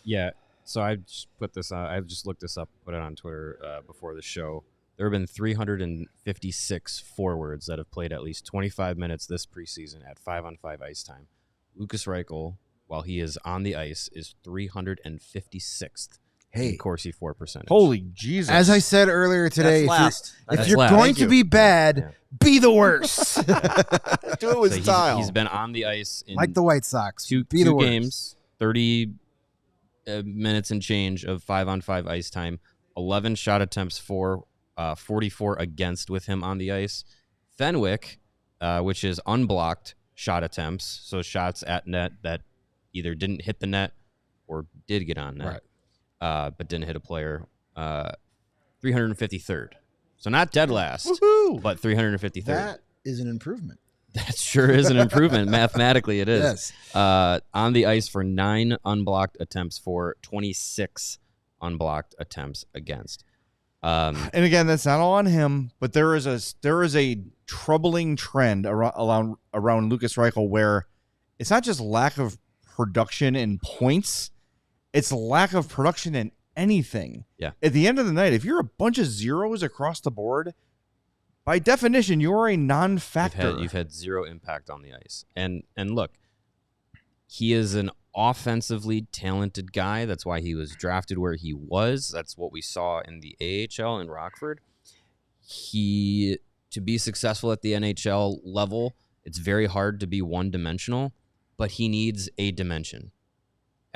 [SPEAKER 6] Yeah. So I just put this on. I just looked this up, put it on Twitter before the show. There have been 356 forwards that have played at least 25 minutes this preseason at 5-on-5 ice time. Lukas Reichel, while he is on the ice, is 356th. In Corsi 4%.
[SPEAKER 1] Holy Jesus.
[SPEAKER 7] As I said earlier today, if you're going to be bad, be the worst.
[SPEAKER 1] Do it with style.
[SPEAKER 6] He's been on the ice in
[SPEAKER 7] like the White Sox.
[SPEAKER 6] Two games, 30 minutes and change of 5-on-5 ice time, 11 shot attempts for 44 against with him on the ice. Fenwick, which is unblocked shot attempts, so shots at net that either didn't hit the net or did get on net.
[SPEAKER 7] Right.
[SPEAKER 6] But didn't hit a player. 353rd. So not dead last, but 353rd.
[SPEAKER 7] That is an improvement.
[SPEAKER 6] That sure is an improvement. Mathematically, it is. Yes. On the ice for 9 unblocked attempts for 26 unblocked attempts against.
[SPEAKER 1] And again, that's not all on him, but there is a troubling trend around Lukas Reichel where it's not just lack of production in points. It's lack of production in anything.
[SPEAKER 6] Yeah.
[SPEAKER 1] At the end of the night, if you're a bunch of zeros across the board, by definition, you are a non-factor.
[SPEAKER 6] You've had 0 impact on the ice. And look, he is an offensively talented guy. That's why he was drafted where he was. That's what we saw in the AHL in Rockford. To be successful at the NHL level, it's very hard to be one-dimensional, but he needs a dimension.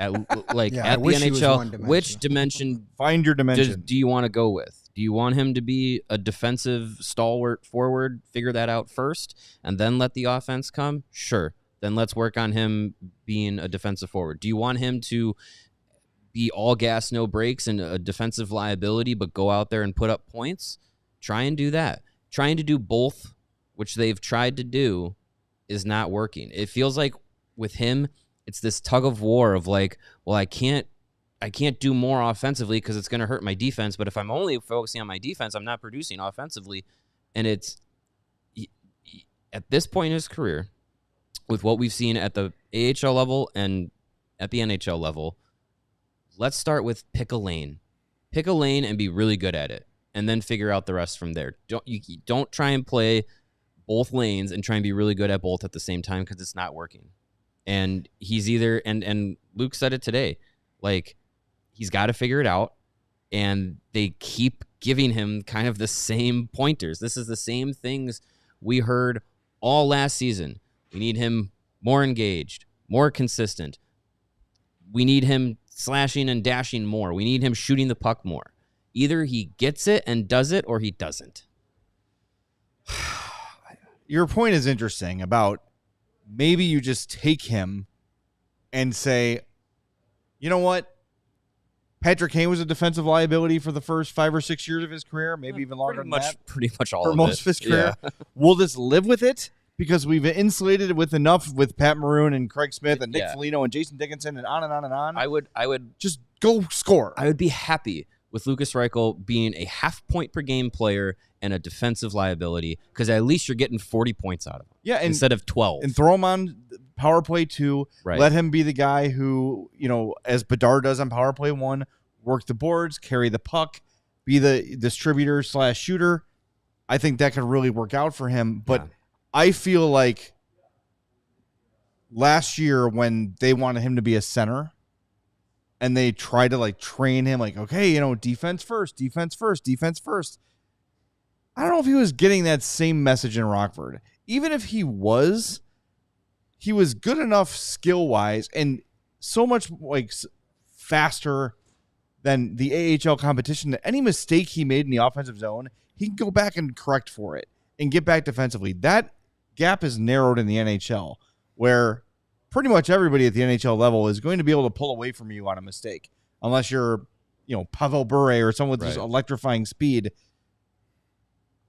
[SPEAKER 6] At the NHL, which dimension?
[SPEAKER 1] Find your dimension.
[SPEAKER 6] Do you want to go with? Do you want him to be a defensive stalwart forward? Figure that out first, and then let the offense come? Sure. Then let's work on him being a defensive forward. Do you want him to be all gas, no brakes, and a defensive liability, but go out there and put up points? Try and do that. Trying to do both, which they've tried to do, is not working. It feels like with him, it's this tug of war of like, well, I can't do more offensively because it's going to hurt my defense. But if I'm only focusing on my defense, I'm not producing offensively. And it's at this point in his career, with what we've seen at the AHL level and at the NHL level, let's start with pick a lane. Pick a lane and be really good at it, and then figure out the rest from there. Don't try and play both lanes and try and be really good at both at the same time, because it's not working. And he's either, and Luke said it today, like, he's got to figure it out, and they keep giving him kind of the same pointers. This is the same things we heard all last season. We need him more engaged, more consistent. We need him slashing and dashing more. We need him shooting the puck more. Either he gets it and does it, or he doesn't.
[SPEAKER 1] Your point is interesting about maybe you just take him and say, you know what? Patrick Kane was a defensive liability for the first 5 or 6 years of his career, maybe even longer than that.
[SPEAKER 6] Pretty much all
[SPEAKER 1] for
[SPEAKER 6] of
[SPEAKER 1] most
[SPEAKER 6] it.
[SPEAKER 1] of his career.
[SPEAKER 6] Yeah.
[SPEAKER 1] We'll just live with it because we've insulated it with enough with Pat Maroon and Craig Smith and Nick Foligno and Jason Dickinson and on and on and on.
[SPEAKER 6] I would
[SPEAKER 1] just go score.
[SPEAKER 6] I would be happy with Lucas Reichel being a half-point per game player and a defensive liability, because at least you're getting 40 points out of him.
[SPEAKER 1] Yeah,
[SPEAKER 6] instead of 12.
[SPEAKER 1] And throw him on power play 2.
[SPEAKER 6] Right.
[SPEAKER 1] Let him be the guy who, as Bedard does on power play 1, work the boards, carry the puck, be the distributor / shooter. I think that could really work out for him. But I feel like last year when they wanted him to be a center and they tried to train him okay, defense first, defense first, defense first. I don't know if he was getting that same message in Rockford. Even if he was good enough skill-wise and so much faster than the AHL competition that any mistake he made in the offensive zone, he can go back and correct for it and get back defensively. That gap is narrowed in the NHL, where pretty much everybody at the NHL level is going to be able to pull away from you on a mistake, unless you're, Pavel Bure or someone with just electrifying speed.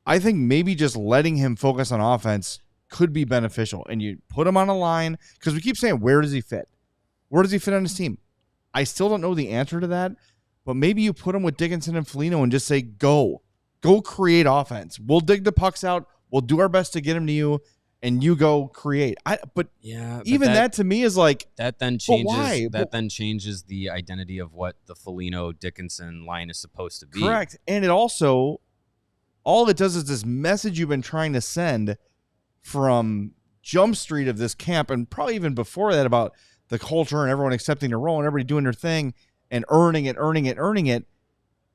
[SPEAKER 1] I think maybe just letting him focus on offense could be beneficial, and you put him on a line, because we keep saying, where does he fit? Where does he fit on his team? I still don't know the answer to that, but maybe you put him with Dickinson and Foligno and just say, go create offense. We'll dig the pucks out. We'll do our best to get him to you, and you go create. But that to me is
[SPEAKER 6] that then changes.
[SPEAKER 1] Why?
[SPEAKER 6] Then changes the identity of what the Foligno Dickinson line is supposed to be.
[SPEAKER 1] Correct, and it also, all it does is this message you've been trying to send from Jump Street of this camp, and probably even before that, about the culture and everyone accepting their role and everybody doing their thing and earning it.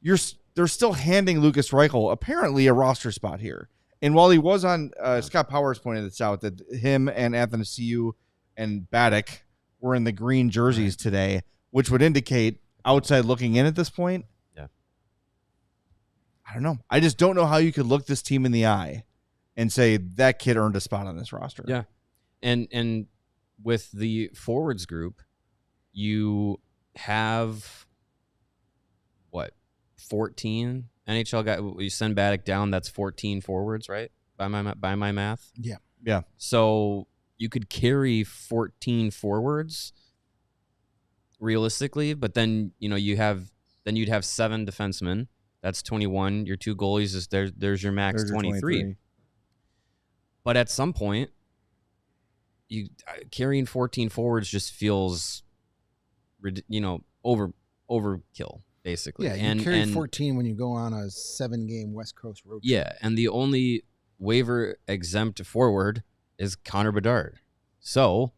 [SPEAKER 1] They're still handing Lucas Reichel apparently a roster spot here. And while he was on, Scott Powers pointed this out, that him and Athanasiou and Baddock were in the green jerseys today, which would indicate outside looking in at this point.
[SPEAKER 6] Yeah.
[SPEAKER 1] I don't know. I just don't know how you could look this team in the eye and say that kid earned a spot on this roster.
[SPEAKER 6] Yeah. And with the forwards group, you have 14 NHL guys. You send Baddock down, that's 14 forwards, right? By my math.
[SPEAKER 1] Yeah.
[SPEAKER 6] So you could carry 14 forwards realistically, but then you'd have 7 defensemen. That's 21. Your 2 goalies is there's your max. There's 23. But at some point, you carrying 14 forwards just feels, overkill, basically.
[SPEAKER 7] Yeah, you carry 14 when you go on a 7-game West Coast road trip.
[SPEAKER 6] Yeah, and the only waiver exempt forward is Connor Bedard. So,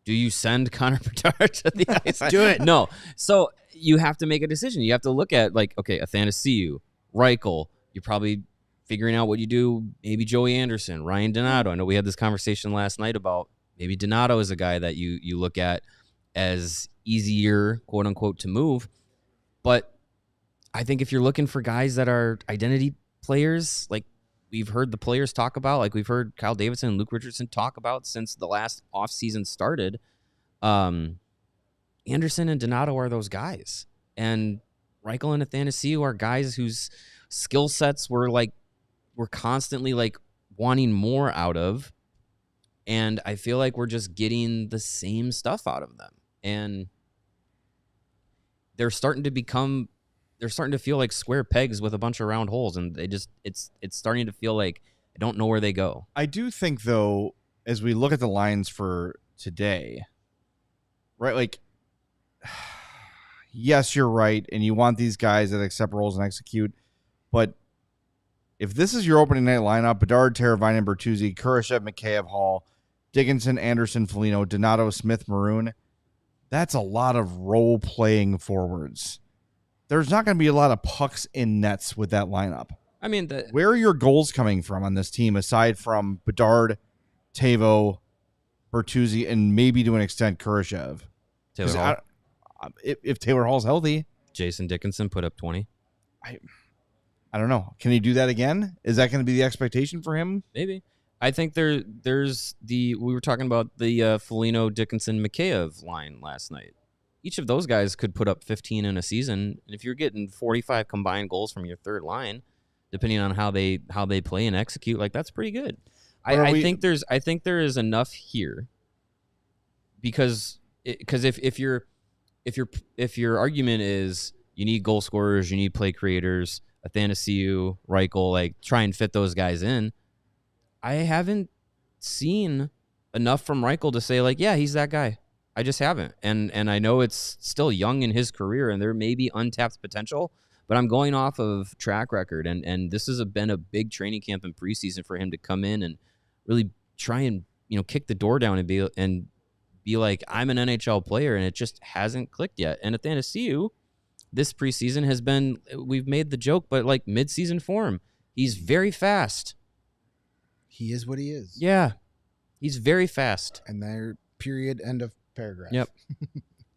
[SPEAKER 6] do you send Connor Bedard to the ice?
[SPEAKER 7] Do it.
[SPEAKER 6] No. So you have to make a decision. You have to look at Athanasiou, Reichel. You're probably figuring out what you do. Maybe Joey Anderson, Ryan Donato. I know we had this conversation last night about maybe Donato is a guy that you look at as easier, quote unquote, to move. But I think if you're looking for guys that are identity players, like we've heard the players talk about, like we've heard Kyle Davidson and Luke Richardson talk about since the last offseason started, Anderson and Donato are those guys. And Reichel and Athanasiou are guys whose skill sets were we're constantly like wanting more out of, and I feel like we're just getting the same stuff out of them, and they're starting to feel like square pegs with a bunch of round holes, and it's starting to feel like I don't know where they go.
[SPEAKER 1] I do think, though, as we look at the lines for today, right, like, yes, you're right, and you want these guys that accept roles and execute, but if this is your opening night lineup, Bedard, Teravainen, Bertuzzi, Kurashev, Mikheyev, Hall, Dickinson, Anderson, Foligno, Donato, Smith, Maroon, that's a lot of role-playing forwards. There's not going to be a lot of pucks in nets with that lineup.
[SPEAKER 6] I mean,
[SPEAKER 1] where are your goals coming from on this team aside from Bedard, Tavo, Bertuzzi, and maybe to an extent Kurashev?
[SPEAKER 6] Taylor Hall.
[SPEAKER 1] If Taylor Hall's healthy,
[SPEAKER 6] Jason Dickinson put up 20.
[SPEAKER 1] I don't know. Can he do that again? Is that going to be the expectation for him?
[SPEAKER 6] Maybe. I think we were talking about the Foligno, Dickinson, Mikheyev line last night. Each of those guys could put up 15 in a season, and if you're getting 45 combined goals from your third line, depending on how they play and execute, like that's pretty good. I think there is enough here because if your argument is you need goal scorers, you need play creators, Athanasiou, Reichel, like try and fit those guys in. I haven't seen enough from Reichel to say like, yeah, he's that guy. I just haven't. And I know it's still young in his career and there may be untapped potential, but I'm going off of track record. And this has been a big training camp and preseason for him to come in and really try and, kick the door down and be like, I'm an NHL player, and it just hasn't clicked yet. And Athanasiou, this preseason has been, we've made the joke, but like mid-season form. He's very fast.
[SPEAKER 7] He is what he is.
[SPEAKER 6] Yeah. He's very fast.
[SPEAKER 7] And there, period, end of paragraph.
[SPEAKER 6] Yep.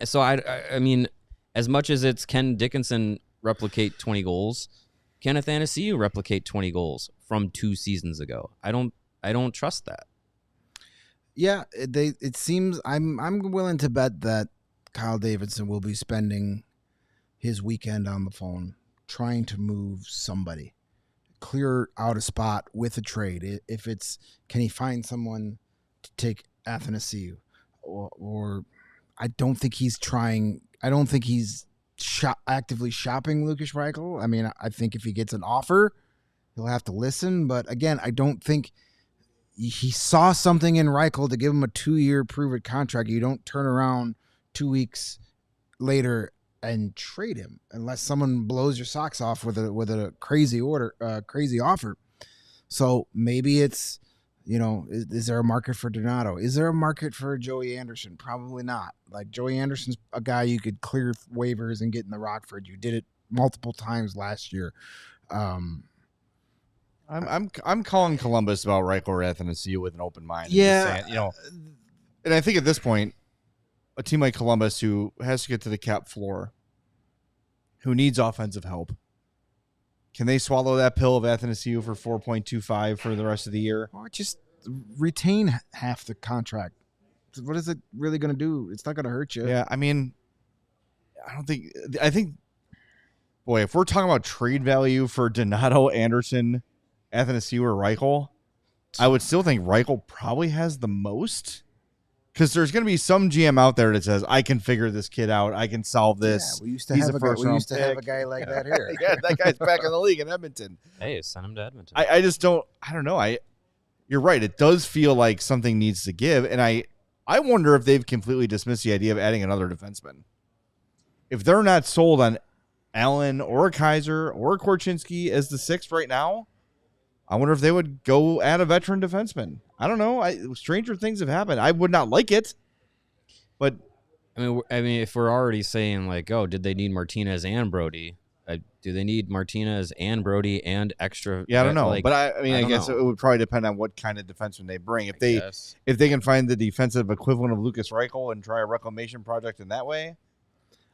[SPEAKER 6] So, I mean, as much as it's can Dickinson replicate 20 goals, can Athanasiou replicate 20 goals from 2 seasons ago? I don't trust that.
[SPEAKER 7] Yeah, it seems I'm willing to bet that Kyle Davidson will be spending his weekend on the phone trying to move somebody, clear out a spot with a trade. If it's, can he find someone to take Athanasiou, or I don't think he's trying. I don't think he's actively shopping Lucas Reichel. I mean, I think if he gets an offer, he'll have to listen. But again, I don't think he saw something in Reichel to give him a 2-year prove-it contract. You don't turn around 2 weeks later and trade him unless someone blows your socks off with a crazy crazy offer. So maybe it's, is there a market for Donato? Is there a market for Joey Anderson? Probably not. Like Joey Anderson's a guy you could clear waivers and get in the Rockford. You did it multiple times last year.
[SPEAKER 1] I'm calling Columbus about Reichel or Athanasiou with an open mind.
[SPEAKER 7] Yeah,
[SPEAKER 1] saying, and I think at this point, a team like Columbus who has to get to the cap floor, who needs offensive help, can they swallow that pill of Athanasiou for 4.25 for the rest of the year?
[SPEAKER 7] Or just retain half the contract? What is it really going to do? It's not going to hurt you.
[SPEAKER 1] Yeah, I mean, I think, boy, if we're talking about trade value for Donato, Anderson, Athanasiou, or Reichel, I would still think Reichel probably has the most. Because there's going to be some GM out there that says, I can figure this kid out. I can solve this.
[SPEAKER 7] Yeah, we used to have a guy like that here.
[SPEAKER 1] Yeah, that guy's back in the league in Edmonton.
[SPEAKER 6] Hey, send him to Edmonton.
[SPEAKER 1] I just don't know. You're right. It does feel like something needs to give. And I wonder if they've completely dismissed the idea of adding another defenseman. If they're not sold on Allen or Kaiser or Korchinski as the 6th right now, I wonder if they would go add a veteran defenseman. I don't know. Stranger things have happened. I would not like it, but
[SPEAKER 6] I mean, if we're already saying like, oh, did they need Martinez and Brody? Do they need Martinez and Brody and extra?
[SPEAKER 1] Yeah, I don't know. But I guess it would probably depend on what kind of defenseman they bring. If they can find the defensive equivalent of Lucas Reichel and try a reclamation project in that way,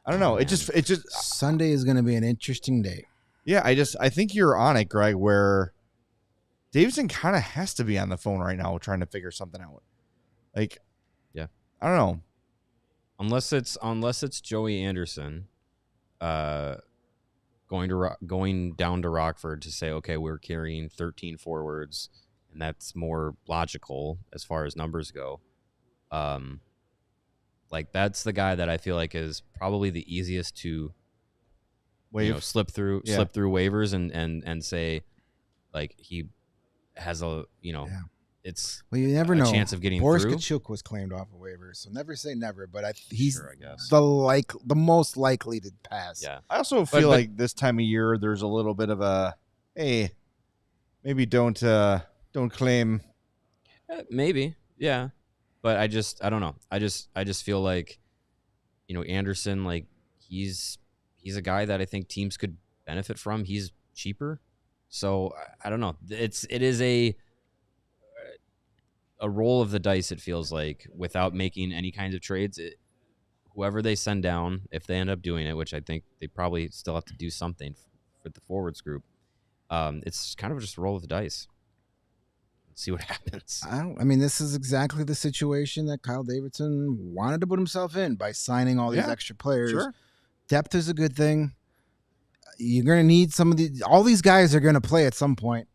[SPEAKER 1] I don't know. It just
[SPEAKER 7] Sunday is going to be an interesting day.
[SPEAKER 1] Yeah, I think you're on it, Greg, where Davidson kind of has to be on the phone right now trying to figure something out. Like,
[SPEAKER 6] yeah,
[SPEAKER 1] I don't know.
[SPEAKER 6] Unless it's Joey Anderson, going down to Rockford to say, okay, we're carrying 13 forwards, and that's more logical as far as numbers go. Like that's the guy that I feel like is probably the easiest to slip through waivers and say like he has a it's
[SPEAKER 7] you never know.
[SPEAKER 6] Chance of getting
[SPEAKER 7] Boris
[SPEAKER 6] through.
[SPEAKER 7] Kachuk was claimed off of waivers, so never say never. But he's
[SPEAKER 6] Sure, I guess.
[SPEAKER 7] the most likely to pass.
[SPEAKER 6] Yeah,
[SPEAKER 1] I also feel like this time of year there's a little bit of a hey, maybe don't claim.
[SPEAKER 6] Maybe, yeah, but I don't know. I just feel like Anderson, like he's a guy that I think teams could benefit from. He's cheaper, so I don't know. It is a roll of the dice, it feels like, without making any kinds of trades. Whoever they send down, if they end up doing it, which I think they probably still have to do something for the forwards group, it's kind of just a roll of the dice. Let's see what happens.
[SPEAKER 7] I mean, this is exactly the situation that Kyle Davidson wanted to put himself in by signing all these extra players.
[SPEAKER 1] Sure.
[SPEAKER 7] Depth is a good thing. You're going to need all these guys are going to play at some point.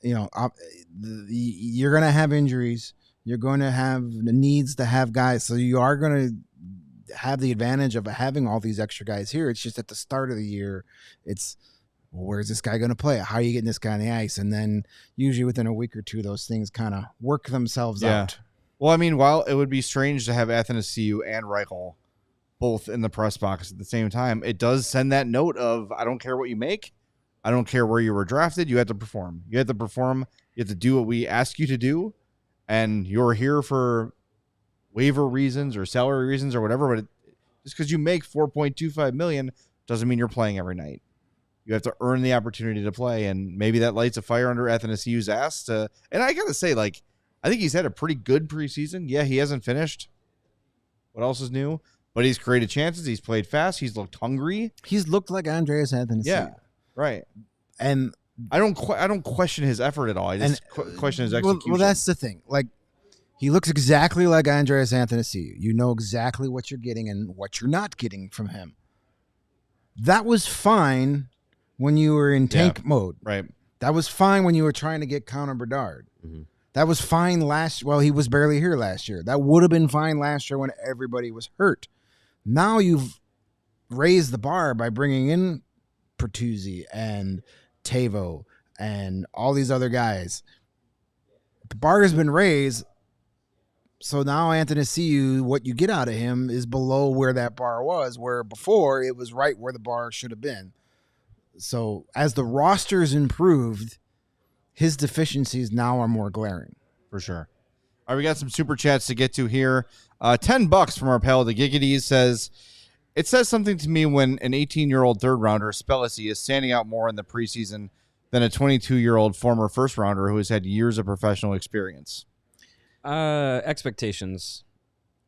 [SPEAKER 7] You're going to have injuries. You're going to have the needs to have guys. So you are going to have the advantage of having all these extra guys here. It's just at the start of the year, it's where's this guy going to play? How are you getting this guy on the ice? And then usually within a week or two, those things kind of work themselves out.
[SPEAKER 1] Well, I mean, while it would be strange to have Athanasiou and Reichel both in the press box at the same time, it does send that note of, I don't care what you make. I don't care where you were drafted. You have to perform. You have to perform. You have to do what we ask you to do. And you're here for waiver reasons or salary reasons or whatever. But just because you make $4.25 million doesn't mean you're playing every night. You have to earn the opportunity to play. And maybe that lights a fire under Athanasiou's ass. And I got to say, like, I think he's had a pretty good preseason. Yeah, he hasn't finished. What else is new? But he's created chances. He's played fast. He's looked hungry.
[SPEAKER 7] He's looked like Andreas Athanasiou.
[SPEAKER 1] Yeah, right.
[SPEAKER 7] And
[SPEAKER 1] I don't question his effort at all. I just question his execution.
[SPEAKER 7] Well, that's the thing. Like, he looks exactly like Andreas Athanasiou. You know exactly what you're getting and what you're not getting from him. That was fine when you were in tank mode.
[SPEAKER 1] Right.
[SPEAKER 7] That was fine when you were trying to get Connor Bedard.
[SPEAKER 6] Mm-hmm.
[SPEAKER 7] That was fine he was barely here last year. That would have been fine last year when everybody was hurt. Now you've raised the bar by bringing in Pertuzzi and Tavo and all these other guys. The bar has been raised, so now Athanasiou, what you get out of him is below where that bar was, where before it was right where the bar should have been. So as the roster's improved, his deficiencies now are more glaring.
[SPEAKER 1] For sure. All right, we got some super chats to get to here. $10 from our pal, the Giggities, says, it says something to me when an 18-year-old third-rounder, Spelisi, is standing out more in the preseason than a 22-year-old former first-rounder who has had years of professional experience.
[SPEAKER 6] Expectations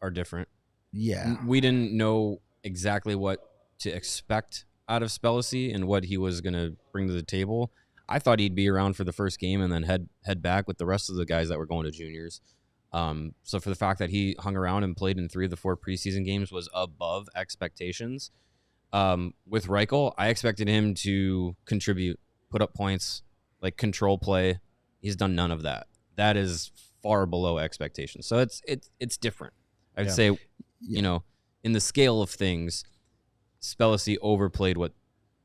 [SPEAKER 6] are different.
[SPEAKER 7] Yeah.
[SPEAKER 6] We didn't know exactly what to expect out of Spelisi and what he was going to bring to the table. I thought he'd be around for the first game and then head back with the rest of the guys that were going to juniors. So for the fact that he hung around and played in 3 of the 4 preseason games was above expectations. With Reichel, I expected him to contribute, put up points, like control play. He's done none of that. That is far below expectations. So it's different. I'd say, in the scale of things, Spelisi overplayed what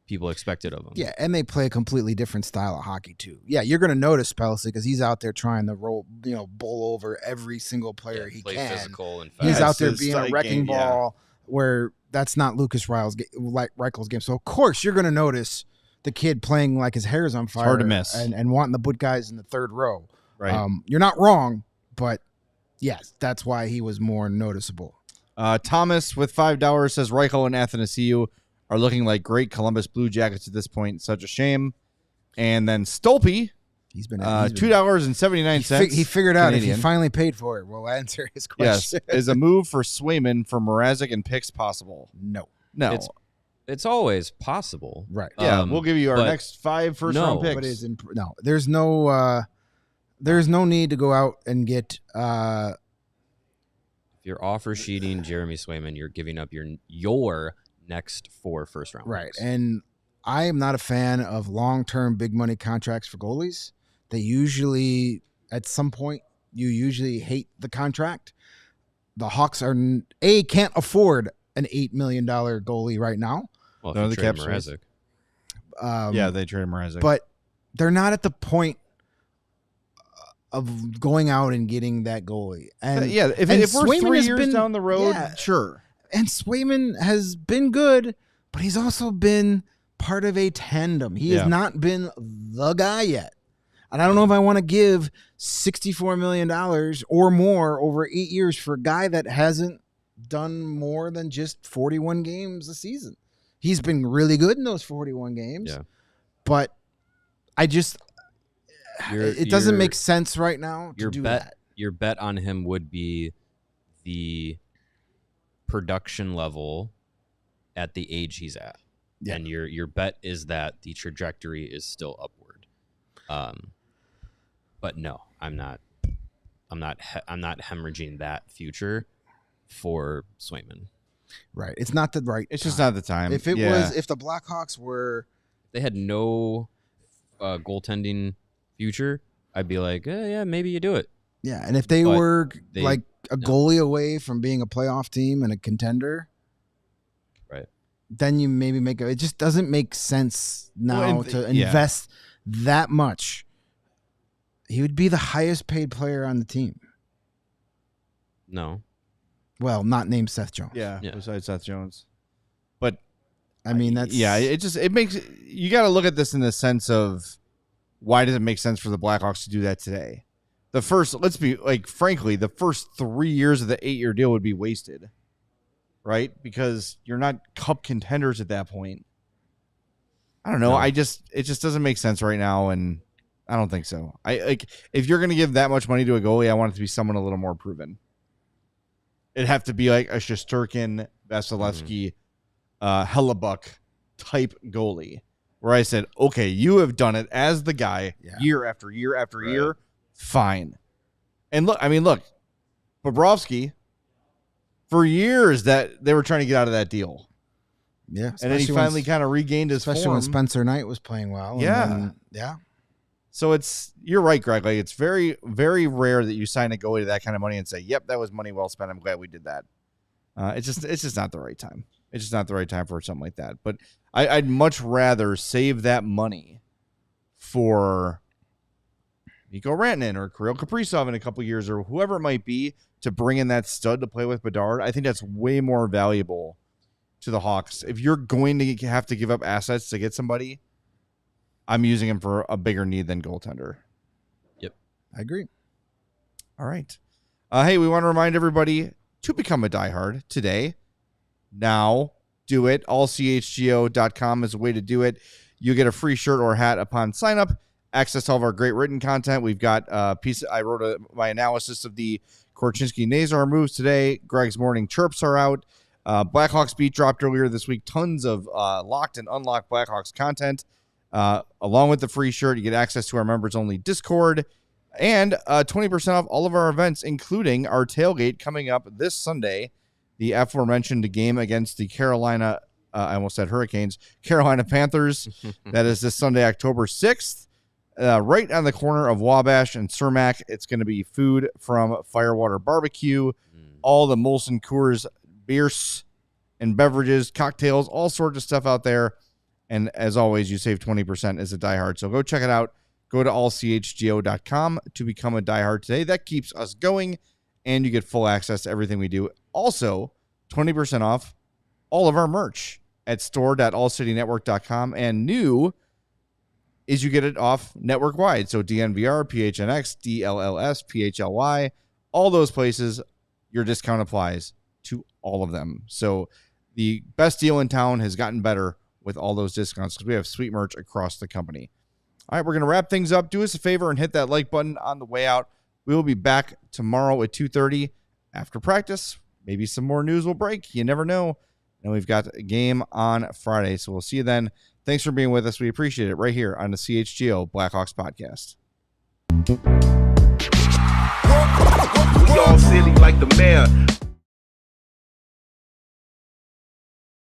[SPEAKER 6] people expected of him.
[SPEAKER 7] Yeah, and they play a completely different style of hockey too. Yeah, you're going to notice Spelisi because he's out there trying to bowl over every single player he
[SPEAKER 6] play
[SPEAKER 7] can.
[SPEAKER 6] Physical and fast.
[SPEAKER 7] He's out there being a wrecking ball where that's not Lucas Reichel's game. So of course you're going to notice the kid playing like his hair is on fire.
[SPEAKER 1] It's hard to miss.
[SPEAKER 7] And wanting to put guys in the third row.
[SPEAKER 1] Right.
[SPEAKER 7] You're not wrong, but yes, that's why he was more noticeable.
[SPEAKER 1] Thomas with $5 says Reichel and Athanasiou are looking like great Columbus Blue Jackets at this point. Such a shame. And then Stolpe,
[SPEAKER 7] he's been
[SPEAKER 1] $2.79.
[SPEAKER 7] He figured out if he finally paid for it. We'll answer his question.
[SPEAKER 1] Yes. Is a move for Swayman for Mrazek and picks possible?
[SPEAKER 7] No.
[SPEAKER 6] It's always possible.
[SPEAKER 7] Right.
[SPEAKER 1] Yeah, we'll give you our next 5 first-round picks.
[SPEAKER 7] But there's no need to go out and get
[SPEAKER 6] if you're offer sheeting Jeremy Swayman, you're giving up your next 4 first-round
[SPEAKER 7] right.
[SPEAKER 6] picks.
[SPEAKER 7] And I am not a fan of long-term big money contracts for goalies. They usually, at some point, you usually hate the contract. The Hawks can't afford an $8 million goalie right now.
[SPEAKER 6] Well,
[SPEAKER 1] No,
[SPEAKER 6] if
[SPEAKER 1] the
[SPEAKER 6] you trade
[SPEAKER 1] cap
[SPEAKER 6] Mrazek.
[SPEAKER 1] Yeah, they traded Mrazek.
[SPEAKER 7] But they're not at the point of going out and getting that goalie. And
[SPEAKER 1] yeah, if we're
[SPEAKER 7] Swayman
[SPEAKER 1] 3
[SPEAKER 7] has
[SPEAKER 1] years
[SPEAKER 7] been-
[SPEAKER 1] down the road,
[SPEAKER 7] yeah.
[SPEAKER 1] sure.
[SPEAKER 7] And Swayman has been good, but he's also been part of a tandem. He
[SPEAKER 1] Yeah.
[SPEAKER 7] has not been the guy yet. And I don't know if I want to give $64 million or more over 8 years for a guy that hasn't done more than just 41 games a season. He's been really good in those 41 games.
[SPEAKER 6] Yeah.
[SPEAKER 7] But it doesn't make sense right now to do that.
[SPEAKER 6] Your bet on him would be the production level at the age he's at.
[SPEAKER 7] Yeah.
[SPEAKER 6] And your bet is that the trajectory is still upward. But no, I'm not hemorrhaging that future for Swayman.
[SPEAKER 7] Right. It's not the right
[SPEAKER 1] It's
[SPEAKER 7] time.
[SPEAKER 1] just not the time.
[SPEAKER 7] If it
[SPEAKER 1] Yeah.
[SPEAKER 7] was, if the Blackhawks were,
[SPEAKER 6] They had no goaltending future, I'd be like, yeah, maybe you do it.
[SPEAKER 7] yeah, and if they
[SPEAKER 6] But
[SPEAKER 7] were
[SPEAKER 6] they-
[SPEAKER 7] like a
[SPEAKER 6] no.
[SPEAKER 7] goalie away from being a playoff team and a contender,
[SPEAKER 6] Right.
[SPEAKER 7] then you maybe make it. It just doesn't make sense now
[SPEAKER 1] Well, and
[SPEAKER 7] to
[SPEAKER 1] yeah.
[SPEAKER 7] invest that much. He would be the highest paid player on the team.
[SPEAKER 6] No.
[SPEAKER 7] Well, not named Seth Jones.
[SPEAKER 1] Yeah,
[SPEAKER 6] Yeah.
[SPEAKER 1] besides Seth Jones. But
[SPEAKER 7] I mean that's
[SPEAKER 1] it makes you got to look at this in the sense of why does it make sense for the Blackhawks to do that today? Let's be like, frankly, the first 3 years of the 8-year deal would be wasted, right? Because you're not cup contenders at that point. I don't know.
[SPEAKER 6] No.
[SPEAKER 1] It just doesn't make sense right now, and I don't think so. If you're going to give that much money to a goalie, I want it to be someone a little more proven. It'd have to be like a Shesterkin, Vasilevsky, Hellebuck type goalie, where I said, okay, you have done it as the guy year after year after year. Fine. And look, Bobrovsky, for years that they were trying to get out of that deal.
[SPEAKER 7] yeah.
[SPEAKER 1] And then he finally kind of regained his
[SPEAKER 7] especially
[SPEAKER 1] form.
[SPEAKER 7] when Spencer Knight was playing well. and
[SPEAKER 1] Yeah.
[SPEAKER 7] then- yeah.
[SPEAKER 1] So you're right, Greg. Like, it's very, very rare that you sign a goalie to that kind of money and say, yep, that was money well spent. I'm glad we did that. It's just not the right time. It's just not the right time for something like that. But I'd much rather save that money for Mikko Rantanen or Kirill Kaprizov in a couple years or whoever it might be to bring in that stud to play with Bedard. I think that's way more valuable to the Hawks. If you're going to have to give up assets to get somebody, I'm using him for a bigger need than goaltender.
[SPEAKER 7] I agree.
[SPEAKER 1] All right. Hey, we want to remind everybody to become a diehard today. Now, do it. AllCHGO.com is a way to do it. You get a free shirt or hat upon sign up. Access to all of our great written content. We've got a piece. I wrote my analysis of the Korchinski Nazar moves today. Greg's morning chirps are out. Blackhawks beat dropped earlier this week. Tons of locked and unlocked Blackhawks content. Along with the free shirt, you get access to our members only Discord and 20% off all of our events, including our tailgate coming up this Sunday. The aforementioned game against the Carolina, I almost said Hurricanes, Carolina Panthers. That is this Sunday, October 6th, right on the corner of Wabash and Cermak. It's going to be food from Firewater Barbecue, all the Molson Coors beers and beverages, cocktails, all sorts of stuff out there. And as always, you save 20% as a diehard. So go check it out. Go to allchgo.com to become a diehard today. That keeps us going, and you get full access to everything we do. Also, 20% off all of our merch at store.allcitynetwork.com. And new is you get it off network-wide. So DNVR, PHNX, DLLS, PHLY, all those places, your discount applies to all of them. So the best deal in town has gotten better with all those discounts because we have sweet merch across the company. All right, we're going to wrap things up. Do us a favor and hit that like button on the way out. We will be back tomorrow at 2:30 after practice. Maybe some more news will break. You never know. And we've got a game on Friday, so we'll see you then. Thanks for being with us. We appreciate it right here on the CHGO Blackhawks Podcast.
[SPEAKER 9] We all silly like the mayor.